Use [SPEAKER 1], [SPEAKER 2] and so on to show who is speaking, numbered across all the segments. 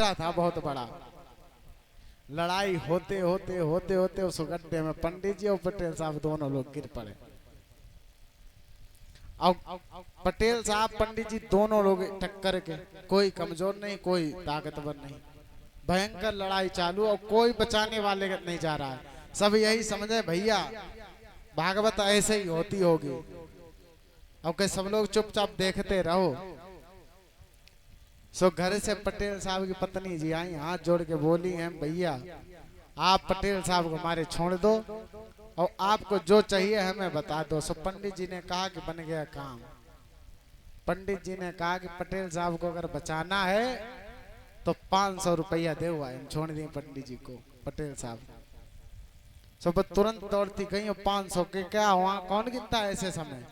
[SPEAKER 1] गड्ढा था बहुत बड़ा। लड़ाई होते होते होते होते उस गड्ढे में पंडित जी और पटेल साहब दोनों लोग गिर पड़े। अब पटेल साहब पंडित जी दोनों लोग टक्कर के, कोई कमजोर नहीं कोई ताकतवर नहीं, भयंकर लड़ाई चालू और कोई बचाने वाले नहीं जा रहा है। सब यही समझे भैया भागवत ऐसे ही होती होगी। अब के सब लोग चुपचाप देखते रहो। सो घर से पटेल साहब की पत्नी जी आई, हाथ जोड़ के बोली हैं भैया आप पटेल साहब को हमारे छोड़ दो और आपको जो चाहिए हमें बता दो। सो पंडित जी ने कहा कि बन गया काम। पंडित जी ने कहा कि पटेल साहब को अगर बचाना है तो 500 रुपया दे हुआ है। छोड़ दिए पंडित जी को पटेल साहब। सब तुरंत दौड़ती गई और 500 के क्या वहां कौन गिनता है ऐसे समय,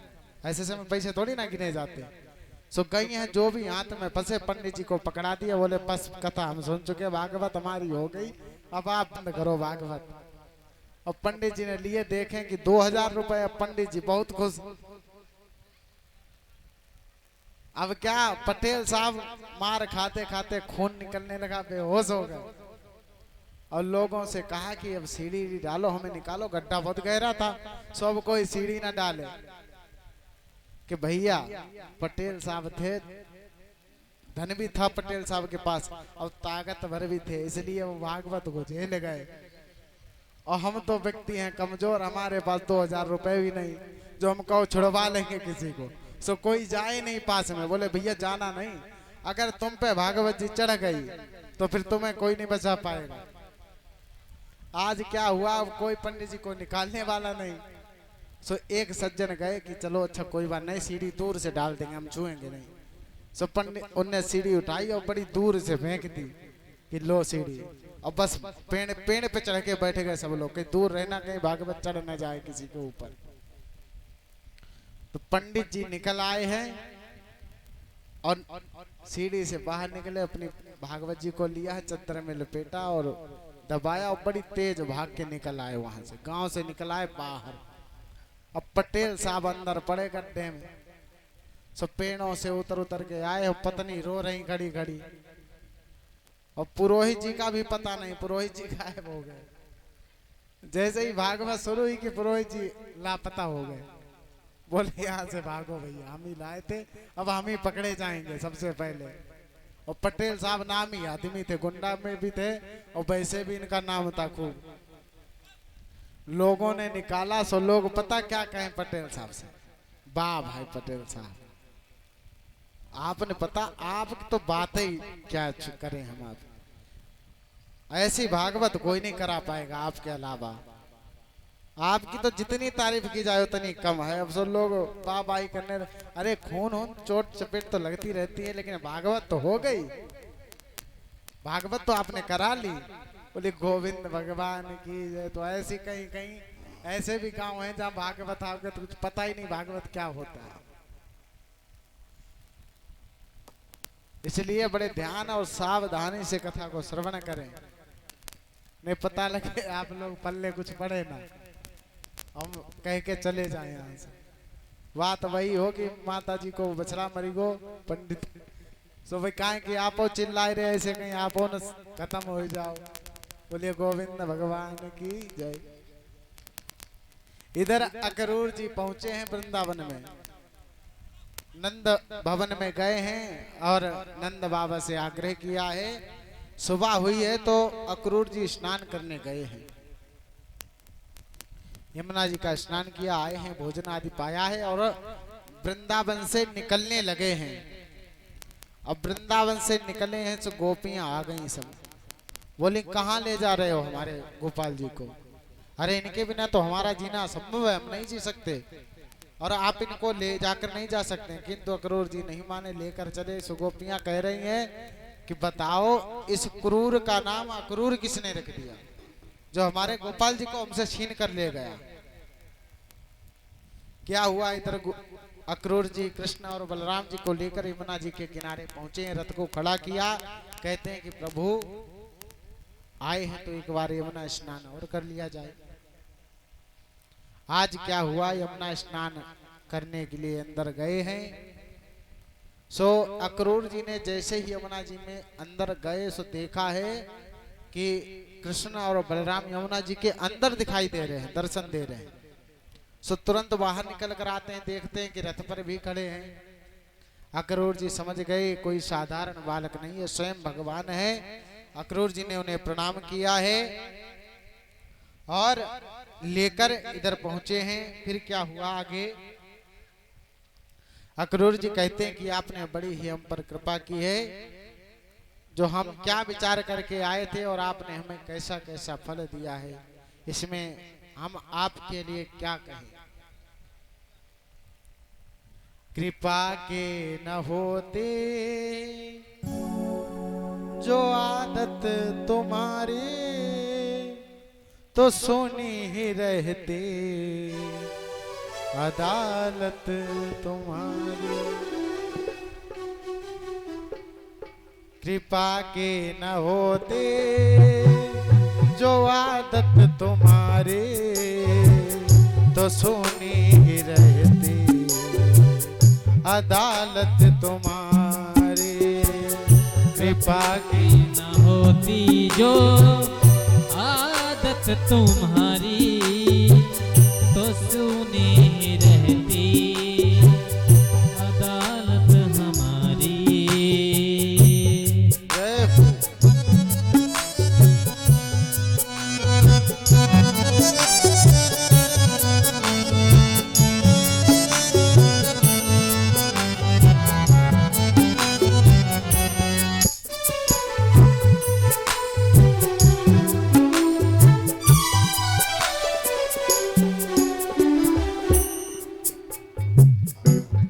[SPEAKER 1] ऐसे समय पैसे थोड़ी ना गिने जाते। सो गई हैं जो भी हाथ में फंसे पंडित जी को पकड़ा दिया, बोले बस कथा हम सुन चुके, भागवत हमारी हो गई, अब आप बंद करो भागवत। और पंडित जी ने लिए देखें कि 2000 रुपए। पंडित जी बहुत खुश। अब क्या पटेल साहब मार खाते खाते खून निकलने लगा, बेहोश हो गए। और लोगों से कहा कि अब सीढ़ी डालो हमें निकालो, गड्ढा बहुत गहरा था, सब कोई सीढ़ी ना डाले। कि भैया पटेल साहब थे, धन भी था पटेल साहब के पास और ताकतवर भी थे, इसलिए वो भागवत को झेल गए। और हम तो व्यक्ति हैं कमजोर, हमारे पास 2000 रुपए भी नहीं जो हम कहो छुड़वा लेंगे किसी को। सो कोई जाए नहीं पास में। बोले भैया जाना नहीं, अगर तुम पे भागवत जी चढ़ गई तो फिर तुम्हें कोई नहीं बचा पाएगा। आज क्या हुआ, अब कोई पंडित जी को निकालने वाला नहीं। सो एक सज्जन गए कि चलो अच्छा कोई बात नहीं, सीढ़ी दूर से डाल देंगे, हम छुएंगे नहीं। सो पंडित उनने सीढ़ी उठाई और बड़ी दूर से फेंक दी कि लो सीढ़ी। और बस पेड़ पेड़ पे चढ़ के बैठ गए सब लोग, कहीं दूर रहना कहीं भागवत चढ़ न जाए किसी के ऊपर। तो पंडित जी निकल आए हैं और सीढ़ी से बाहर निकले, अपनी भागवत जी को लिया है, चद्दर में लपेटा और दबाया और बड़ी तेज भाग के निकल आए वहां से, गांव से निकल आए बाहर। अब पटेल साहब अंदर पड़े गड्ढे में। सब पेड़ों से उतर उतर के आए और पत्नी रो रही खड़ी खड़ी। और पुरोहित जी का भी पता नहीं, पुरोहित जी गायब हो गए। जैसे ही भागवत शुरू हुई कि पुरोहित जी लापता हो गए। बोले यहाँ से भागो भैया, हम ही लाए थे, अब हम ही पकड़े जाएंगे सबसे पहले। और पटेल साहब नाम ही आदमी थे, गुंडा में भी थे और वैसे भी इनका नाम था खूब। लोगों ने निकाला। सो लोग पता क्या कहें पटेल साहब से, वाह भाई पटेल साहब आपने पता, आप तो बात ही क्या करें हम। आप ऐसी भागवत कोई नहीं करा पाएगा आपके अलावा। आपकी तो जितनी तारीफ की जाए उतनी कम है। अब सब लोग वाह वाही करने, अरे खून हो चोट चपेट तो लगती रहती है, लेकिन भागवत तो हो गई, भागवत तो आपने करा ली। बोले गोविंद भगवान की जय। तो ऐसी कहीं कहीं ऐसे भी गांव हैं जहां भागवत आपके तो कुछ पता ही नहीं भागवत क्या होता है। इसलिए बड़े ध्यान और सावधानी से कथा को श्रवण करें, नहीं पता लगे आप लोग पल्ले कुछ पड़े ना, हम कह के चले जाए यहाँ से। बात वही हो कि माता जी को बछड़ा मरी गो पंडित। सो भाई कहा कि आप चिल्लाए रहे ऐसे, कहीं आप न खत्म हो जाओ। बोलिए गोविंद भगवान की जय। इधर अकरूर जी पहुंचे हैं वृंदावन में, नंद भवन में गए हैं और नंद बाबा से आग्रह किया है। सुबह हुई है तो अकरूर जी स्नान करने गए हैं, यमुना जी का स्नान किया, आए हैं, भोजन आदि पाया है और वृंदावन से निकलने लगे हैं। अब वृंदावन से निकले हैं तो गोपियां आ गई सब। बोली कहाँ ले जा रहे हो हमारे गोपाल जी को? अरे इनके बिना तो हमारा जीना असंभव है, हम नहीं जी सकते और आप इनको ले जाकर नहीं जा सकते। किंतु अक्रूर जी नहीं माने, लेकर चले। सुगोपियां कह रही हैं कि बताओ इस क्रूर का नाम अक्रूर किसने रख दिया जो हमारे गोपाल जी को हमसे छीन कर ले गया? क्या हुआ? इधर अक्रूर जी कृष्ण और बलराम जी को लेकर यमुना जी के किनारे पहुंचे हैं, रथ को खड़ा किया। कहते हैं कि प्रभु आए हैं तो एक बार यमुना स्नान और कर लिया जाए। आज क्या हुआ, यमुना स्नान करने के लिए अंदर गए हैं सो अक्रूर जी ने जैसे ही यमुना जी में अंदर गए सो देखा है कि कृष्ण और बलराम यमुना जी के अंदर दिखाई दे रहे हैं, दर्शन दे रहे हैं। सो तुरंत बाहर निकल कर आते हैं, देखते हैं कि रथ पर भी खड़े हैं। अक्रूर जी समझ गए कोई साधारण बालक नहीं है, स्वयं भगवान है। अक्रूर जी ने उन्हें प्रणाम किया है और लेकर इधर पहुंचे हैं। फिर क्या हुआ आगे? अक्रूर जी कहते हैं कि आपने बड़ी ही हम पर कृपा की है, जो हम क्या विचार करके आए थे और आपने हमें कैसा कैसा फल दिया है, इसमें हम आपके लिए क्या कहें। कृपा के न होते जो आदत तुम्हारी, तो सुनी ही रहते अदालत तुम्हारी। कृपा के न होते जो आदत तुम्हारे, तो सुनी ही रहती अदालत तुम्हारी।
[SPEAKER 2] कृपा की न होती जो आदत तुम्हारी, तो सुनी ही रहती अदालत हमारी।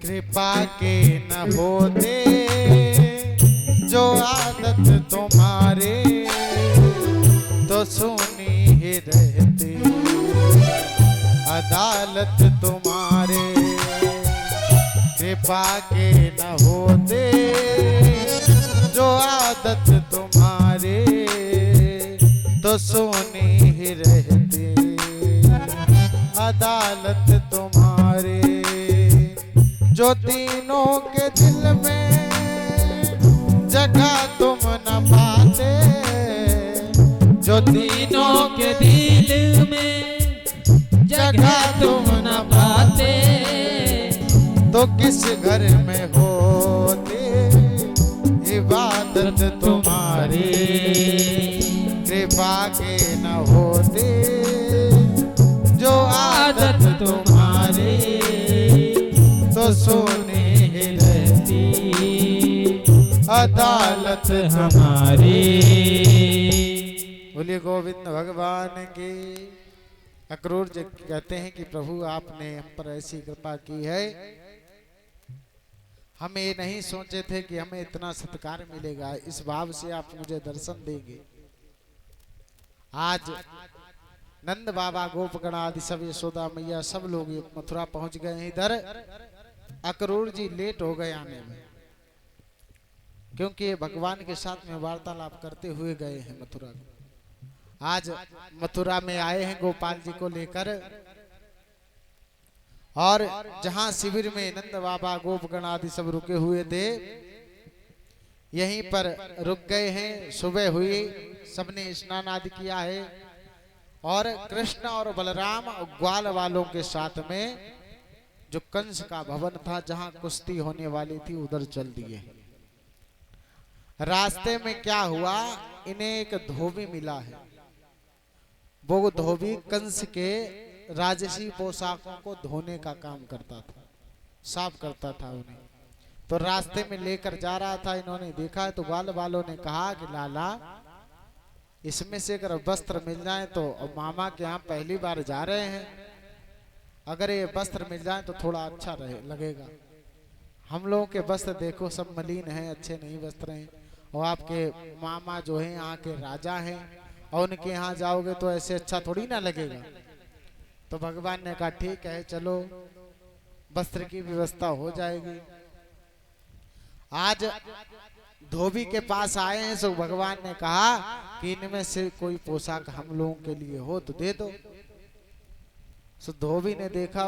[SPEAKER 1] कृपा के न होते जो आदत तुम्हारे, तो सुनी ही रहती अदालत तुम्हारे। कृपा के न होते जो आदत तुम्हारे, तो सुनी ही रहती अदालत तुम्हारे। जो तीनों के दिल में जगह तुम न पाते, जो
[SPEAKER 2] तीनों के दिल में जगह तुम न पाते,
[SPEAKER 1] तो किस घर में होते इबादत तुम्हारी। कृपा के न होते जो आदत तुम्हारी, तो सोने ही रहती अदालत हमारी। बोलिए गोविंद भगवान की। अक्रूर जी कहते हैं कि प्रभु आपने हम पर ऐसी कृपा की है, हम ये नहीं सोचे थे कि हमें इतना सत्कार मिलेगा, इस भाव से आप मुझे दर्शन देंगे। आज नंद बाबा, गोपगण आदि सब, यशोदा मैया सब लोग मथुरा पहुंच गए हैं। इधर अक्रूर जी लेट हो गए आने में, क्योंकि ये भगवान के साथ में वार्तालाप करते हुए गए हैं मथुरा। आज मथुरा में आए हैं गोपाल जी को लेकर, और जहां शिविर में नंद बाबा, गोपगण आदि सब रुके हुए थे, यहीं पर रुक गए हैं। सुबह हुई, सबने स्नान आदि किया है, और कृष्ण और बलराम ग्वाल वालों के साथ में जो कंस का भवन था, जहां कुश्ती होने वाली थी, उधर चल दिए। रास्ते में क्या हुआ, इन्हें एक धोबी मिला है। वो धोबी कंस के राजसी पोशाकों को धोने का काम करता था, साफ करता था उन्हें। तो रास्ते में लेकर जा रहा था, इन्होंने देखा तो ग्वाल वालों ने कहा कि लाला, इसमें से अगर वस्त्र मिल जाए तो, मामा के यहाँ पहली बार जा रहे हैं, अगर ये वस्त्र मिल जाए तो थोड़ा अच्छा रहे लगेगा। हम लोगों के वस्त्र देखो सब मलिन हैं, अच्छे नहीं वस्त्र हैं, और आपके मामा जो हैं यहाँ के राजा हैं, और उनके यहाँ जाओगे तो ऐसे अच्छा थोड़ी ना लगेगा। तो भगवान ने कहा ठीक है, चलो वस्त्र की व्यवस्था हो जाएगी। आज धोबी के पास आए हैं, सो भगवान ने कहा कि इनमें से कोई पोशाक हम लोगों के लिए हो तो दे दो। सो धोबी ने देखा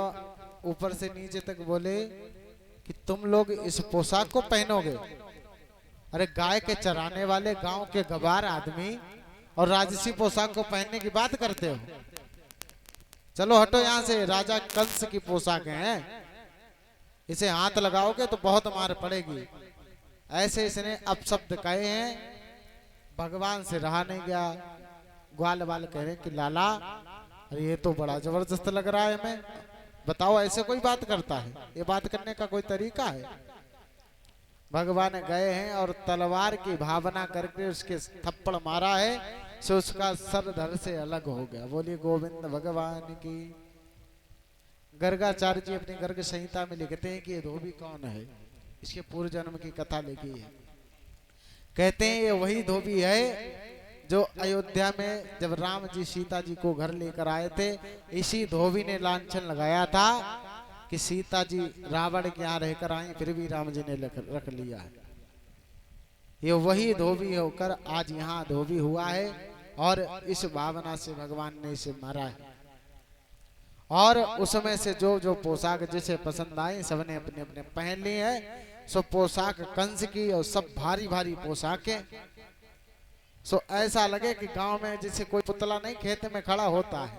[SPEAKER 1] ऊपर से नीचे तक, बोले कि तुम लोग इस पोशाक को पहनोगे? अरे गाय के चराने वाले गांव के गवार आदमी और राजसी पोशाक को पहनने की बात करते हो? चलो हटो यहाँ से, राजा कंस की पोशाकें हैं, इसे हाथ लगाओगे तो बहुत मार पड़ेगी। ऐसे इसने अपशब्द कहे हैं, भगवान से रहा नहीं गया। ग्वाल वाल कह रहे कि लाला अरे ये तो बड़ा जबरदस्त लग रहा है, हमें बताओ ऐसे कोई बात करता है? ये बात करने का कोई तरीका है? भगवान गए हैं और तलवार की भावना करके उसके थप्पड़ मारा है, सो उसका सर धड़ से अलग हो गया। बोलिए गोविंद भगवान की। गर्गाचार्य जी अपनी गर्ग संहिता में लिखते हैं कि ये धोबी कौन है, इसके पूर्व जन्म की कथा लिखी है। कहते हैं ये वही धोबी है जो अयोध्या में जब राम जी सीता जी को घर लेकर आए थे, इसी धोबी ने लांछन लगाया था कि सीता जी रावण के यहाँ रहकर आई, फिर भी राम जी ने रख लिया है। ये वही धोबी होकर आज यहाँ धोबी हुआ है और इस भावना से भगवान ने इसे मारा है। और उसमें से जो जो पोशाक जिसे पसंद आई सबने अपने अपने पहन ली है। सो पोशाक कंस की और सब भारी भारी पोशाकें। सो ऐसा लगे कि गांव में जैसे कोई पुतला नहीं खेत में खड़ा होता है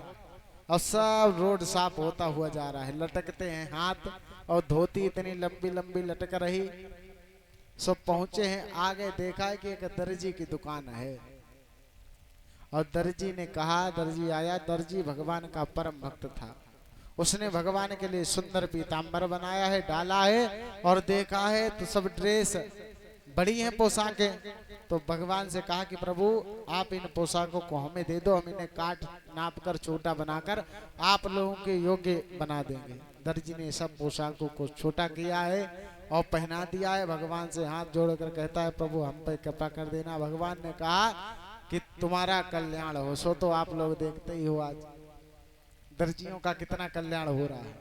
[SPEAKER 1] और सब रोड साफ होता हुआ जा रहा है, लटकते हैं हाथ और धोती इतनी लंबी लंबी लटक रही। सो पहुंचे हैं आगे, देखा है कि एक दर्जी की दुकान है और दर्जी ने कहा, दर्जी आया, दर्जी भगवान का परम भक्त था, उसने भगवान के लिए सुंदर पीतांबर बनाया है, डाला है और देखा है तो सब ड्रेस बड़ी हैं पोशाकें। तो भगवान से कहा कि प्रभु आप इन पोशाकों को हमें दे दो, हम इन्हें काट नाप कर छोटा बनाकर आप लोगों के योग्य बना देंगे। दर्जी ने सब पोशाकों को छोटा किया है और पहना दिया है। भगवान से हाथ जोड़कर कहता है प्रभु हम पे कृपा कर देना। भगवान ने कहा कि तुम्हारा कल्याण हो। सो तो आप लोग देखते ही हो आज दर्जियों का कितना कल्याण हो रहा है।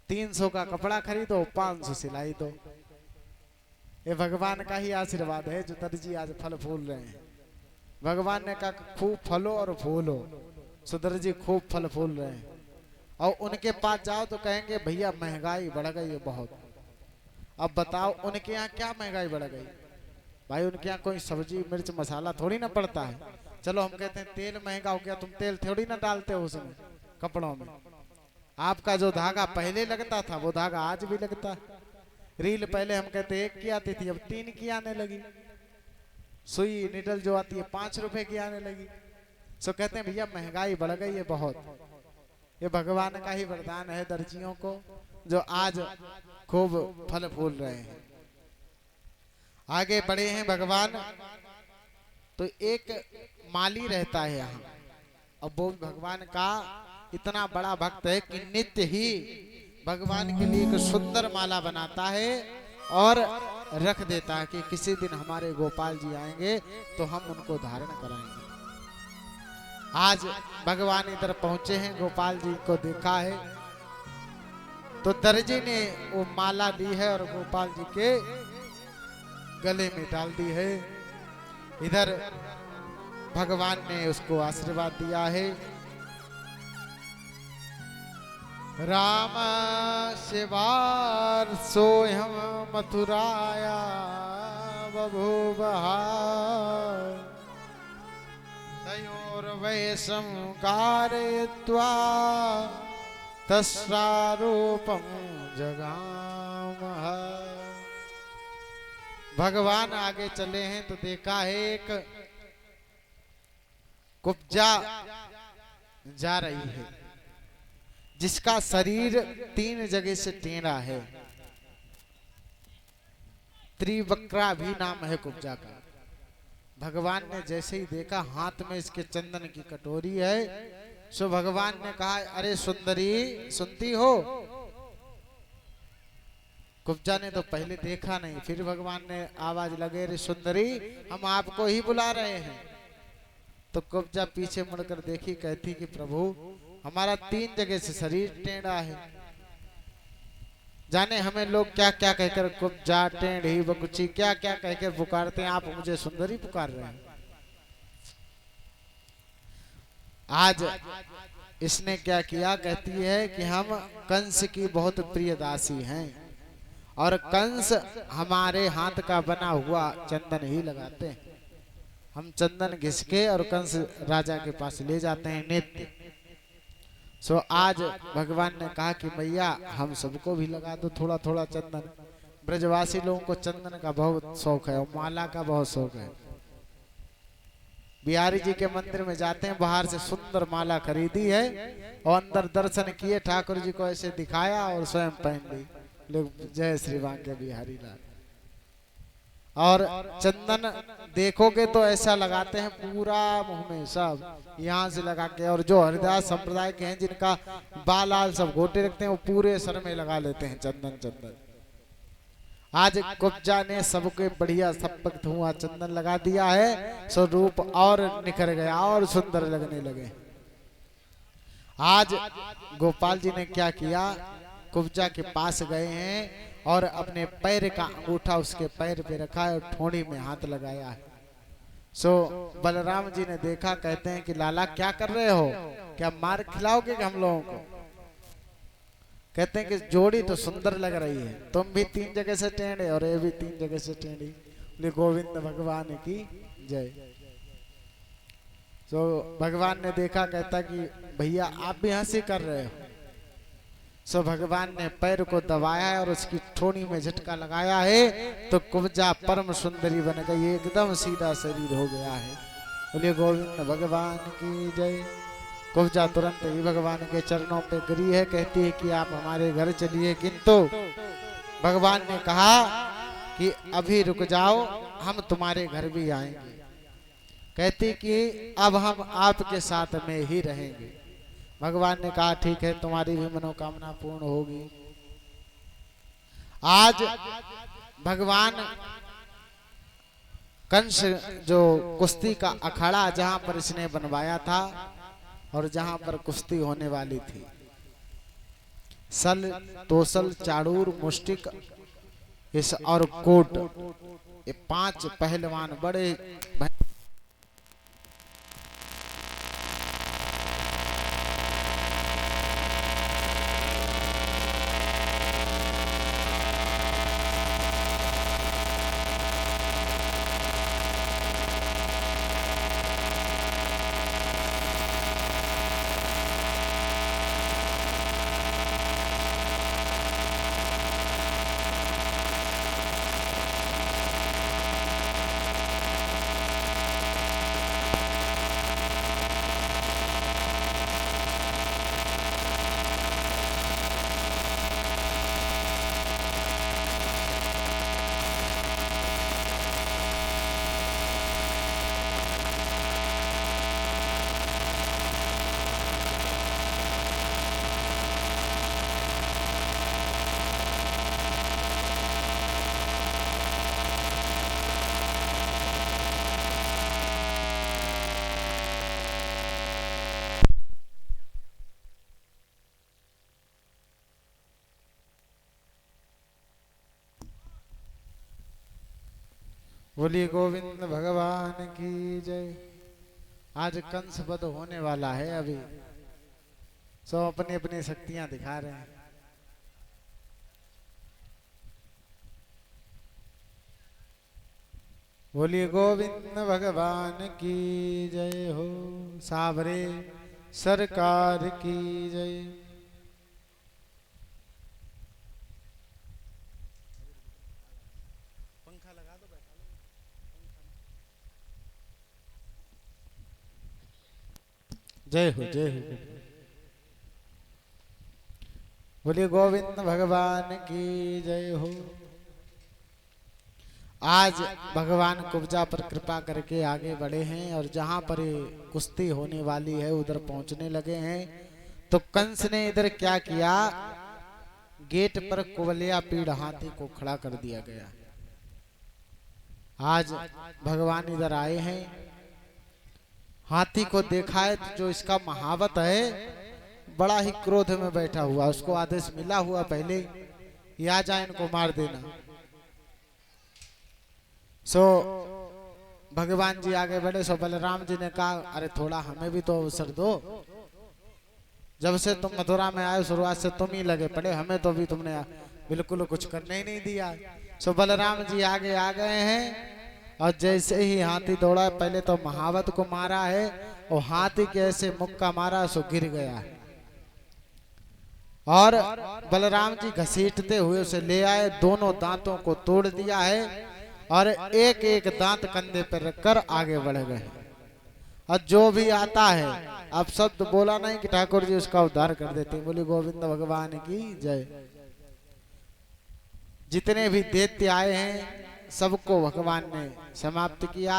[SPEAKER 1] 300 का कपड़ा खरीदो, 500 सिलाई दो। ये भगवान का ही आशीर्वाद है जो दर्जी आज फल फूल रहे हैं। भगवान ने कहा खूब फलो और फूलो, सो दर्जी खूब फल फूल रहे हैं। और उनके पास जाओ तो कहेंगे भैया महंगाई बढ़ गई है बहुत। अब बताओ उनके यहाँ क्या महंगाई बढ़ गई? भाई उनके यहाँ कोई सब्जी मिर्च मसाला थोड़ी ना पड़ता है। चलो हम कहते हैं तेल महंगा हो गया, तुम तेल थोड़ी ना डालते हो उसमें कपड़ों में। आपका जो धागा पहले लगता था वो धागा आज भी लगता है। रील पहले हम कहते 1 की आती थी, अब 3 की आने लगी। सुई निडल जो आती है 5 रुपए की आने लगी। सो कहते हैं भैया महंगाई बढ़ गई है बहुत। ये भगवान का ही वरदान है दर्जियों को जो आज खूब फल फूल रहे हैं। आगे बढ़े हैं भगवान। तो एक माली रहता है यहाँ, अब वो भगवान का इतना बड़ा भक्त है कि नित्य ही भगवान के लिए एक सुंदर माला बनाता है और रख देता है कि किसी दिन हमारे गोपाल जी आएंगे तो हम उनको धारण कराएंगे। आज भगवान इधर पहुंचे हैं, गोपाल जी को देखा है तो दर्जी ने वो माला ली है और गोपाल जी के गले में डाल दी है। इधर भगवान ने उसको आशीर्वाद दिया है। राम शिवार सोहम मथुराया बभूवहा तयोर्वैशं कारयित्वा तस्रारूपं जगामः। भगवान आगे चले हैं तो देखा है एक कुब्जा जा रही है जिसका शरीर 3 जगह से टेढ़ा है। त्रिवक्रा भी नाम है कुब्जा का। भगवान ने जैसे ही देखा हाथ में इसके चंदन की कटोरी है, सो भगवान ने कहा अरे सुंदरी सुनती हो? कुब्जा ने तो पहले देखा नहीं, फिर भगवान ने आवाज लगे रे सुंदरी हम आपको ही बुला रहे हैं। तो कुब्जा पीछे मुड़कर देखी, कहती कि प्रभु हमारा 3 जगह से शरीर टेढ़ा है। जाने हमें लोग क्या क्या कहकर कुब्जा टेढ़ी बकुची क्या क्या कहकर पुकारते हैं, आप मुझे सुंदरी पुकार रहे हैं। आज इसने क्या किया, कहती है कि हम कंस की बहुत प्रिय दासी हैं और कंस हमारे हाथ का बना हुआ चंदन ही लगाते हैं। हम चंदन घिसके और कंस राजा के पास ले जाते हैं नित्य। सो आज भगवान ने कहा कि मैया हम सबको भी लगा दो थोड़ा थोड़ा चंदन। ब्रजवासी लोगों को चंदन का बहुत शौक है और माला का बहुत शौक है। बिहारी जी के मंदिर में जाते हैं, बाहर से सुंदर माला खरीदी है और अंदर दर्शन किए, ठाकुर जी को ऐसे दिखाया और स्वयं पहन ली। लोग जय श्री बांके बिहारी लाल। और चंदन देखोगे तो ऐसा लगाते हैं पूरा मुंह में, सब यहाँ से लगा के। और जो हरिदास संप्रदाय के हैं जिनका बाल लाल सब गोटे रखते हैं, वो पूरे सर में लगा लेते हैं चंदन। चंदन आज कुब्जा ने सबके बढ़िया सपक धुआं चंदन लगा दिया है, सो रूप और निखर गया और सुंदर लगने लगे। आज गोपाल जी ने क्या किया, कुब्जा के पास गए हैं और अपने पैर का अंगूठा उसके पैर पे रखा है और ठोड़ी में हाथ लगाया है। सो बलराम जी ने देखा, कहते हैं कि लाला क्या कर रहे हो, क्या मार खिलाओगे हम लोगों को? कहते हैं कि जोड़ी तो सुंदर लग रही है, तुम भी 3 जगह से टेढ़े और ये भी 3 जगह से टेढ़ी। बोले गोविंद भगवान की जय। तो भगवान ने देखा, कहता कि भैया आप भी हंसी कर रहे हो। सो भगवान ने पैर को दबाया है और उसकी ठोड़ी में झटका लगाया है, तो कुब्जा परम सुंदरी बन गई, एकदम सीधा शरीर हो गया है। बोले गोविंद भगवान की जय। कुब्जा तुरंत ही भगवान के चरणों पे गिरी है, कहती है कि आप हमारे घर चलिए। किंतु भगवान ने कहा कि अभी रुक जाओ, हम तुम्हारे घर भी आएंगे। कहती कि अब हम आपके साथ में ही रहेंगे। भगवान ने कहा ठीक है, तुम्हारी भी मनोकामना पूर्ण होगी। आज भगवान कंस जो कुश्ती का अखाड़ा जहां पर इसने बनवाया था और जहां पर कुश्ती होने वाली थी, सल, तोसल, चाड़ूर, मुष्टिक इस और कोट, ये 5 पहलवान बड़े बोलिए गोविंद भगवान की जय। आज कंस वध होने वाला है, अभी सब अपनी अपनी शक्तियां दिखा रहे हैं। बोलिए गोविंद भगवान की जय हो। सावरे सरकार की जय। जय हो जय हो। बोलिए गोविंद भगवान की जय हो। आज भगवान कुब्जा पर कृपा करके आगे बढ़े हैं और जहां पर कुश्ती होने वाली है उधर पहुंचने लगे हैं। तो कंस ने इधर क्या किया, गेट पर कुवलिया पीड़ हाथी को खड़ा कर दिया गया। आज भगवान इधर आए हैं, हाथी को देखा है तो जो इसका महावत है बड़ा ही क्रोध में बैठा हुआ, उसको आदेश मिला हुआ पहले ही आ जाए इनको मार देना। सो भगवान जी आगे बढ़े। सो बलराम जी ने कहा अरे थोड़ा हमें भी तो अवसर दो, जब से तुम मथुरा में आए शुरुआत से तुम ही लगे पड़े, हमें तो भी तुमने बिल्कुल कुछ करने ही नहीं दिया। सो बलराम जी आगे आ गए हैं और जैसे ही हाथी दौड़ा, पहले तो महावत को मारा है और हाथी के ऐसे मुक्का मारा सो गिर गया है। और बलराम जी घसीटते हुए उसे ले आए, दोनों दांतों को तोड़ दिया है और एक एक दांत कंधे पर रखकर आगे बढ़ गए। और जो भी आता है, अब शब्द बोला नहीं कि ठाकुर जी उसका उद्धार कर देते। बोली गोविंद भगवान की जय। जितने भी दैत्य आए हैं सबको भगवान ने समाप्त किया।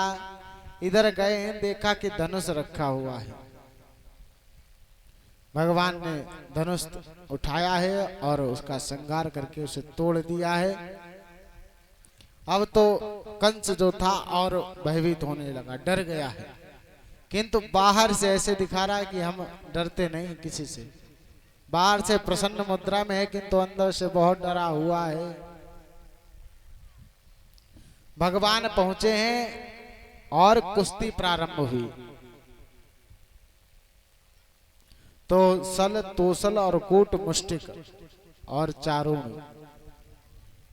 [SPEAKER 1] इधर गए हैं, देखा कि धनुष रखा हुआ है। भगवान ने धनुष उठाया है और उसका संहार करके उसे तोड़ दिया है। अब तो कंस जो था और भयभीत होने लगा, डर गया है, किंतु बाहर से ऐसे दिखा रहा है कि हम डरते नहीं किसी से। बाहर से प्रसन्न मुद्रा में है किंतु अंदर से बहुत डरा हुआ है। भगवान पहुंचे हैं और कुश्ती प्रारंभ हुई। तो सल, तोसल और कूट मुष्टिक और चारूण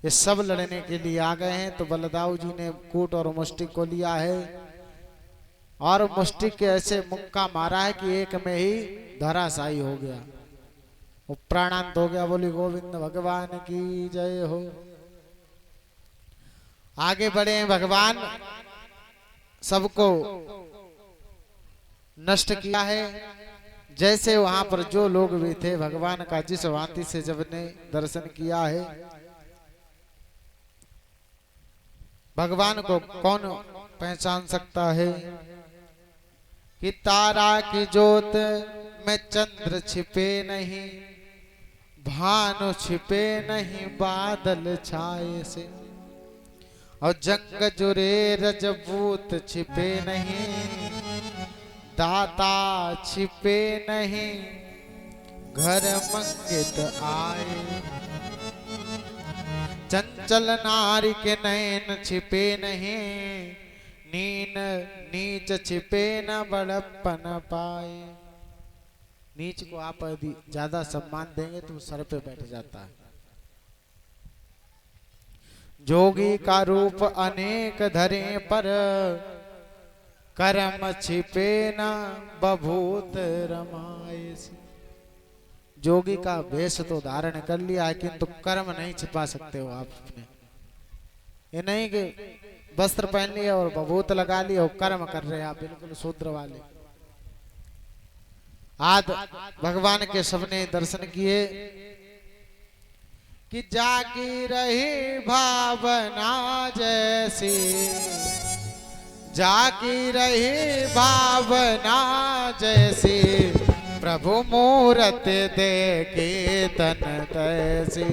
[SPEAKER 1] ये सब लड़ने के लिए आ गए हैं। तो बलदाऊ जी ने कूट और मुष्टिक को लिया है और मुष्टिक के ऐसे मुक्का मारा है कि एक में ही धराशायी हो गया, वो प्राणांत हो गया। बोली गोविंद भगवान की जय हो। आगे बढ़े हैं भगवान, सबको नष्ट किया है। जैसे वहां पर जो लोग भी थे भगवान का जिस भांति से जब ने दर्शन किया है, भगवान को कौन पहचान सकता है कि तारा की जोत में चंद्र छिपे नहीं, भानु छिपे नहीं बादल छाए से, और जंग जुरे रजबूत छिपे नहीं, दाता छिपे नहीं, घर मंगित आए, चंचल नारी के नयन छिपे नहीं, नीच छिपे न बड़प्पन पाए। नीच को आप यदि ज्यादा सम्मान देंगे तो सर पे बैठ जाता है। जोगी का रूप अनेक धरे पर, कर्म छिपे न बभूत रमाए से। जोगी का वेश तो धारण कर लिया है किंतु कर्म नहीं छिपा सकते हो आप अपने। ये नहीं कि वस्त्र पहन लिया और बभूत लगा लिया और कर्म कर रहे हैं आप, बिल्कुल शूद्र वाले। आज भगवान के सबने दर्शन किए कि जागी रही भावना जैसी, जागी रही भावना जैसी, प्रभु मूरत देखे तन तैसी।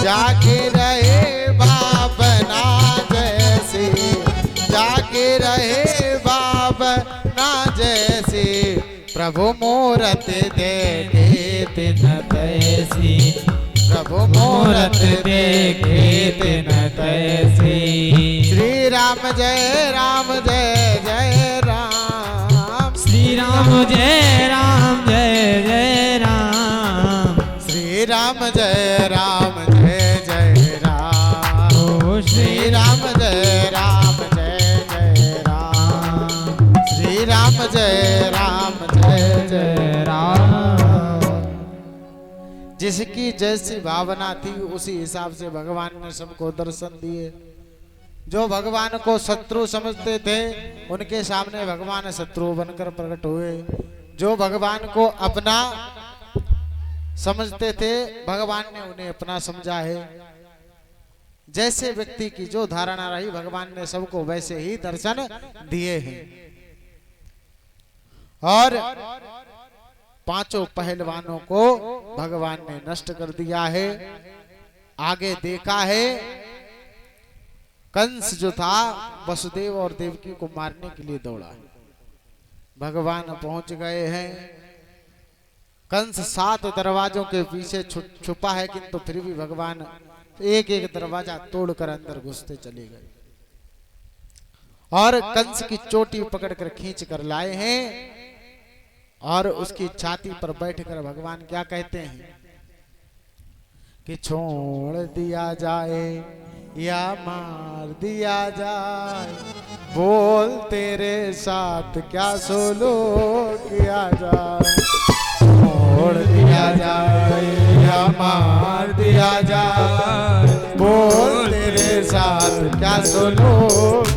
[SPEAKER 1] जागी रहे भावना जैसी, जागी रहे भावना जैसी, प्रभु मूरत देखे तिन तैसी, प्रभु मूरत देखे तिन तैसी। श्री राम जय राम जय जय राम,
[SPEAKER 2] श्री राम जय राम जय जय राम,
[SPEAKER 1] श्री राम जय राम जय जय राम,
[SPEAKER 2] ओ
[SPEAKER 1] श्री राम जय राम जय जय राम, श्री राम जय राम जय जय राम। जिसकी जैसी भावना थी उसी हिसाब से भगवान ने सबको दर्शन दिए। जो भगवान को शत्रु समझते थे उनके सामने भगवान शत्रु बनकर प्रकट हुए। जो भगवान को अपना समझते थे भगवान ने उन्हें अपना समझा है। जैसे व्यक्ति की जो धारणा रही भगवान ने सबको वैसे ही दर्शन दिए हैं। और पांचों पहलवानों को भगवान ने नष्ट कर दिया है। आगे देखा है कंस जो था वसुदेव और देवकी को मारने के लिए दौड़ा। भगवान पहुंच गए हैं। कंस 7 दरवाजों के पीछे छुपा है किंतु फिर भी भगवान एक एक दरवाजा तोड़कर अंदर घुसते चले गए और कंस की चोटी पकड़कर खींच कर लाए हैं। और उसकी छाती पर बैठकर भगवान क्या कहते हैं कि छोड़ दिया जाए या मार दिया जाए, बोल तेरे साथ क्या सोलो किया जाए। छोड़ दिया जाए या मार दिया जाए, बोल तेरे साथ क्या सोलो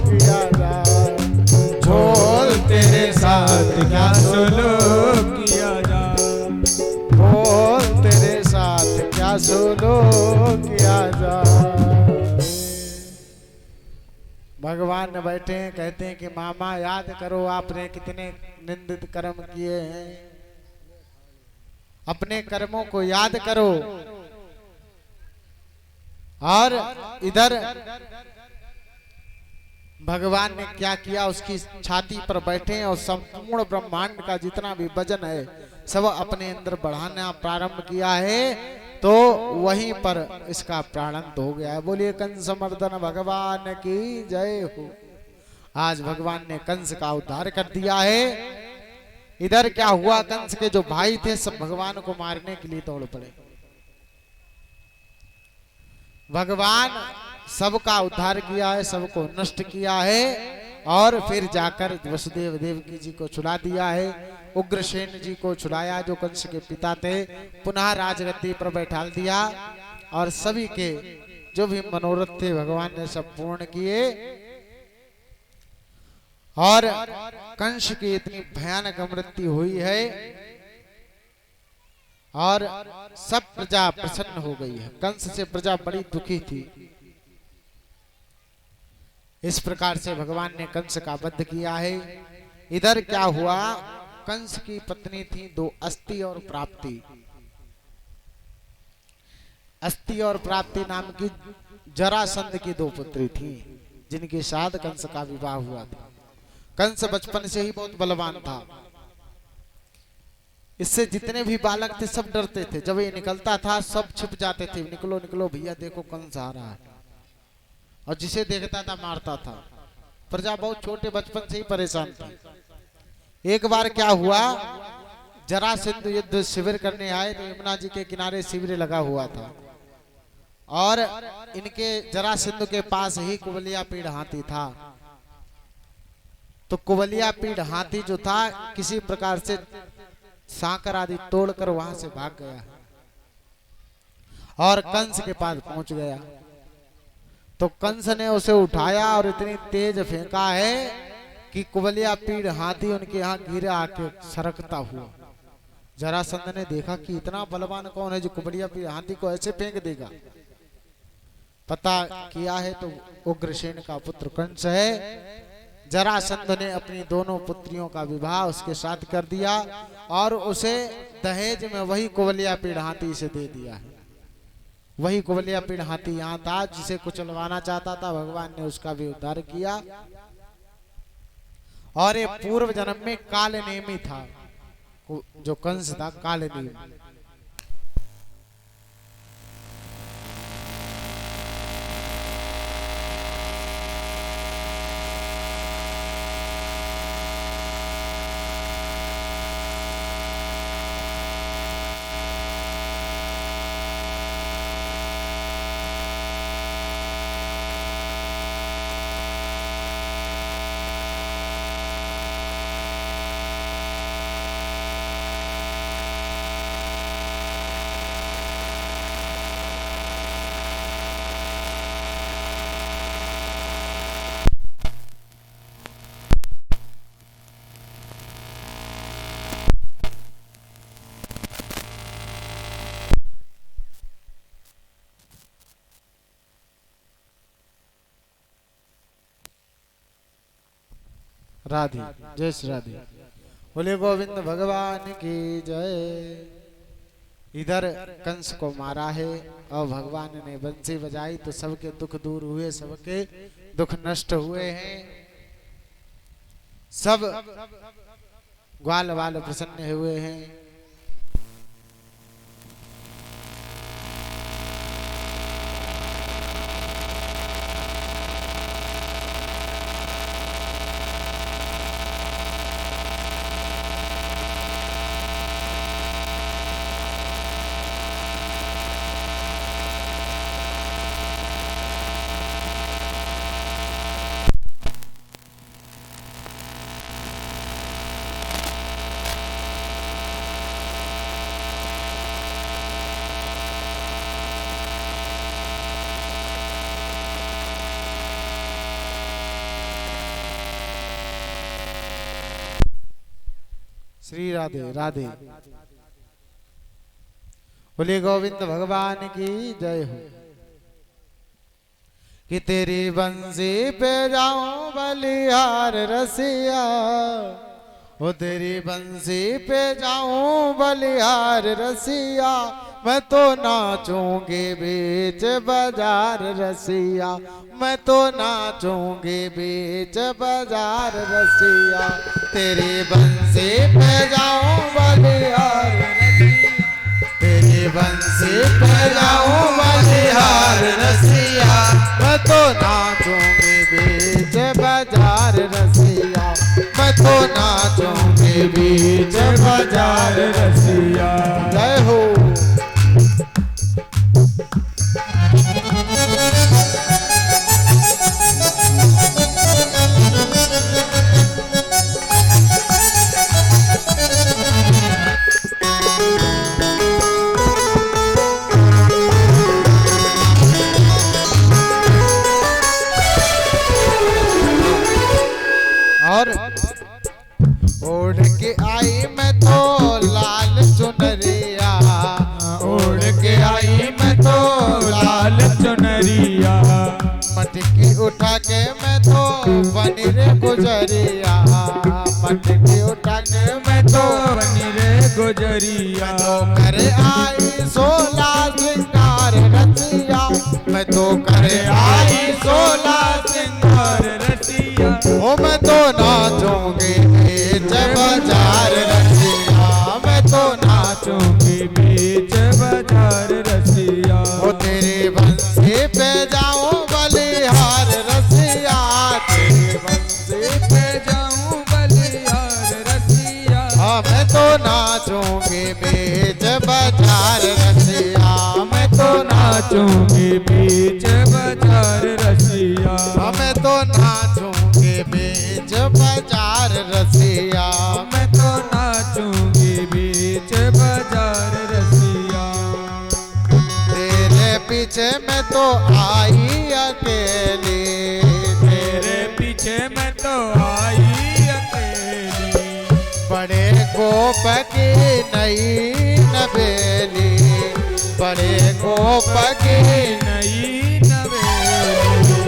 [SPEAKER 1] किया जाए। बोल तेरे साथ क्या सोलो किया जाए, बोल तेरे साथ क्या सोलो किया जाए। भगवान ने बैठे हैं, कहते हैं कि मामा याद करो आपने कितने निंदित कर्म किए हैं, अपने कर्मों को याद करो। और इधर भगवान ने क्या किया, उसकी छाती पर बैठे हैं और संपूर्ण ब्रह्मांड का जितना भी वजन है सब अपने अंदर बढ़ाना प्रारंभ किया है। तो वहीं पर इसका प्रारंभ हो गया है। बोलिए कंस मर्दन भगवान की जय हो। आज भगवान ने कंस का उद्धार कर दिया है। इधर क्या हुआ, कंस के जो भाई थे सब भगवान को मारने के लिए दौड़ पड़े। भगवान सबका उद्धार किया है, सबको नष्ट किया है और फिर जाकर वसुदेव देवकी जी को छुड़ा दिया है। उग्रसेन जी को छुड़ाया जो कंस के पिता थे, पुनः राजगद्दी पर बैठा दिया और सभी के जो भी मनोरथ थे भगवान ने सब पूर्ण किए। और कंस की इतनी भयानक मृत्यु हुई है और सब प्रजा प्रसन्न हो गई है। कंस से प्रजा बड़ी दुखी थी। इस प्रकार से भगवान ने कंस का वध किया है। इधर क्या हुआ, कंस की पत्नी थी दो, अस्ति और प्राप्ति। अस्ति और प्राप्ति नाम की जरासंध की दो पुत्री थी जिनके साथ कंस का विवाह हुआ था। कंस बचपन से ही बहुत बलवान था। इससे जितने भी बालक थे सब डरते थे। जब ये निकलता था सब छिप जाते थे, निकलो निकलो भैया देखो कंस आ रहा है, और जिसे देखता था मारता था। प्रजा बहुत छोटे बचपन से ही परेशान थी। एक बार क्या हुआ, जरासंध युद्ध शिविर करने आए तो यमुना जी के किनारे शिविर लगा हुआ था और इनके जरासंध के पास ही कुबलिया पीड़ हाथी था। तो कुबलिया पीड़ हाथी जो था किसी प्रकार से सांकर आदि तोड़कर वहां से भाग गया और कंस के पास पहुंच गया। तो कंस ने उसे उठाया और इतनी तेज फेंका है कि कुबलिया पीड़ हाथी उनके यहाँ गिरा आके सरकता हुआ। जरासंध ने देखा कि इतना बलवान कौन है जो कुबलिया पीड़ हाथी को ऐसे फेंक देगा। पता किया है तो उग्रसेन का पुत्र कंस है। जरासंध ने अपनी दोनों पुत्रियों का विवाह उसके साथ कर दिया और उसे दहेज में वही कुबलिया पीड़ हाथी से दे दिया है। वही कुबलिया पीड़ हाथी यहाँ था जिसे कुचलवाना चाहता था, भगवान ने उसका भी उद्धार किया। और ये पूर्व जन्म में कालनेमी था, जो कंस था कालनेमी। राधे, जय श्री राधे। बोले गोविंद भगवान की जय। इधर कंस को मारा है और भगवान ने बंसी बजाई तो सबके दुख दूर हुए, सबके दुख नष्ट हुए हैं। सब ग्वाल वाल प्रसन्न हुए हैं। श्री राधे राधे। बोले गोविंद भगवान की जय हो। कि तेरी बंसी पे जाऊं बलिहार रसिया, ओ तेरी बंसी पे जाऊं बलिहार रसिया, मैं तो नाचूंगी बीच बाजार रसिया, मैं तो नाचूंगी बीच बाजार रसिया। तेरी बंसी पे जाऊं बलिहार रसिया, तेरी बंसी पे जाऊं बलिहार रसिया, मैं तो नाचूंगी बीच बाजार रसिया, मैं तो नाचूंगी बीच बाजार रसिया। जय हो। और ओढ़ के आई मैं तो लाल चुनरिया,
[SPEAKER 2] ओढ़ के आई मैं तो लाल चुनरिया,
[SPEAKER 1] मटकी उठा के मैं तो बनी रे गुजरिया, मटकी उठा के मैं तो
[SPEAKER 2] बनी रे गुजरिया,
[SPEAKER 1] तो करे आई 16 श्रृंगार रसिया, मैं तो करे आई 16
[SPEAKER 2] सिंगार रसिया,
[SPEAKER 1] ओ मैं तो नाचूंगी बीच बाजार रसिया, मैं तो
[SPEAKER 2] नाचूंगी बीच बाजार रसिया।
[SPEAKER 1] ओ तेरी बंसी पे जाऊं बलिहार रसिया, तेरी बंसी
[SPEAKER 2] पे जाऊं बलिहार रसिया,
[SPEAKER 1] हाँ मैं तो नाचूंगी बीच बाजार रसिया, मैं तो
[SPEAKER 2] नाचूंगी बीच बाजार रसिया,
[SPEAKER 1] हाँ मैं तो नाचूंगी बीच बाजार रसिया,
[SPEAKER 2] मैं तो नाचूंगी बीच बाजार रसिया।
[SPEAKER 1] तेरे पीछे मैं तो आई अकेली,
[SPEAKER 2] तेरे पीछे मैं तो आई अकेली,
[SPEAKER 1] बड़े गोप की नई नवेली, बड़े गोप की
[SPEAKER 2] नई नवेली,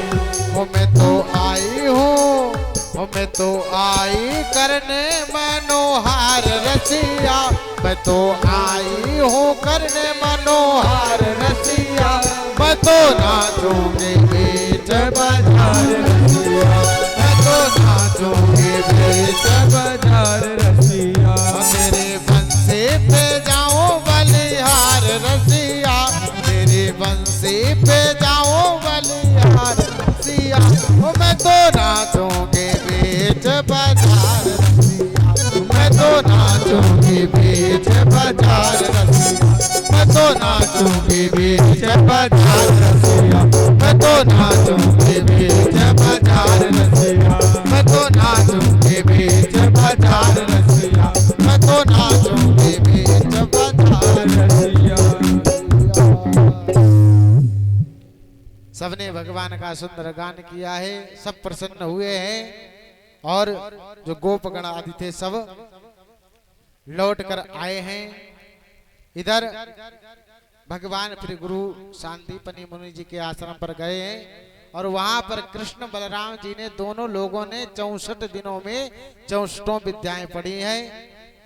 [SPEAKER 1] ओ मैं तो आई हूँ, ओ मैं तो आई करने मनोहार रसिया, मैं तो आई हूँ करने मनोहार रसिया, मैं तो नाचूंगी बीच बाजार रसिया, मैं तो नाचूंगी बीच
[SPEAKER 2] बाजार रसिया,
[SPEAKER 1] तेरे बंसी पे जाऊं बलिहार रसिया, तेरी बंसी पे जाऊं बलिहार रसिया, ओ मैं तो नाचूंगी बीच बाजार रसिया, मैं तो नाचूंगी बीच बाजार रसिया, मैं तो नाचूंगी बीच बाजार रसिया, मैं तो नाचूंगी बीच बाजार रसिया, मैं तो नाचूंगी बीच बाजार रसिया, मैं तो नाचूंगी बीच बाजार
[SPEAKER 2] रसिया।
[SPEAKER 1] सबने भगवान का सुंदर गान किया है, सब प्रसन्न हुए हैं और जो गोपगण आदि थे सब लौट कर आए हैं। इधर भगवान फिर गुरु शांतिपनी मुनि जी के आश्रम पर गए हैं और वहां पर कृष्ण बलराम जी ने दोनों लोगों ने 64 दिनों में 64 विद्याएं पढ़ी हैं।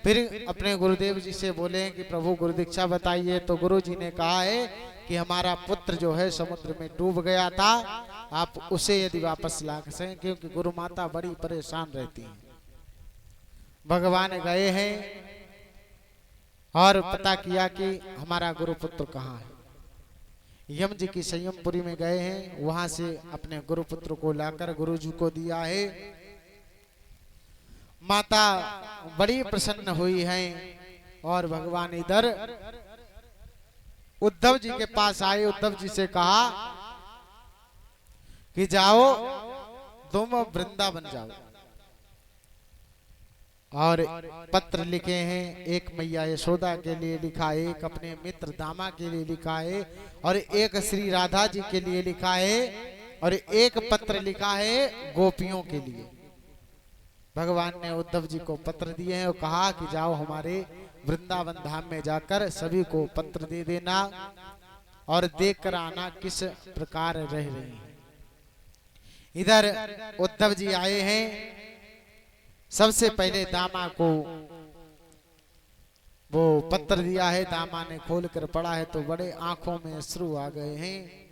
[SPEAKER 1] फिर अपने गुरुदेव जी से बोले हैं कि प्रभु गुरु दीक्षा बताइए। तो गुरु जी ने कहा है कि हमारा पुत्र जो है समुद्र में डूब गया था, आप उसे यदि वापस ला सकें, क्योंकि गुरु माता बड़ी परेशान रहती है। भगवान गए हैं और पता किया कि हमारा गुरु पुत्र कहाँ है। यम जी की संयमपुरी में गए हैं, वहां से अपने गुरु पुत्र को लाकर गुरु जी को दिया है। माता बड़ी प्रसन्न हुई हैं और भगवान इधर उद्धव जी के पास आए। उद्धव जी से कहा कि जाओ तुम वृंदावन जाओ, और पत्र लिखे हैं। एक मैया यशोदा के लिए लिखा है, एक अपने मित्र दामा के लिए लिखा है, और एक श्री राधा जी के लिए लिखा है, और एक पत्र लिखा है गोपियों के लिए। भगवान ने उद्धव जी को पत्र दिए हैं और कहा कि जाओ हमारे वृंदावन धाम में जाकर सभी को पत्र दे देना और देख कर आना किस प्रकार रह रही हैं। इधर उद्धव जी आए हैं। सबसे पहले दामा को वो पत्र दिया है, दामा ने खोल कर पढ़ा है तो बड़े आंखों में अश्रु आ गए हैं।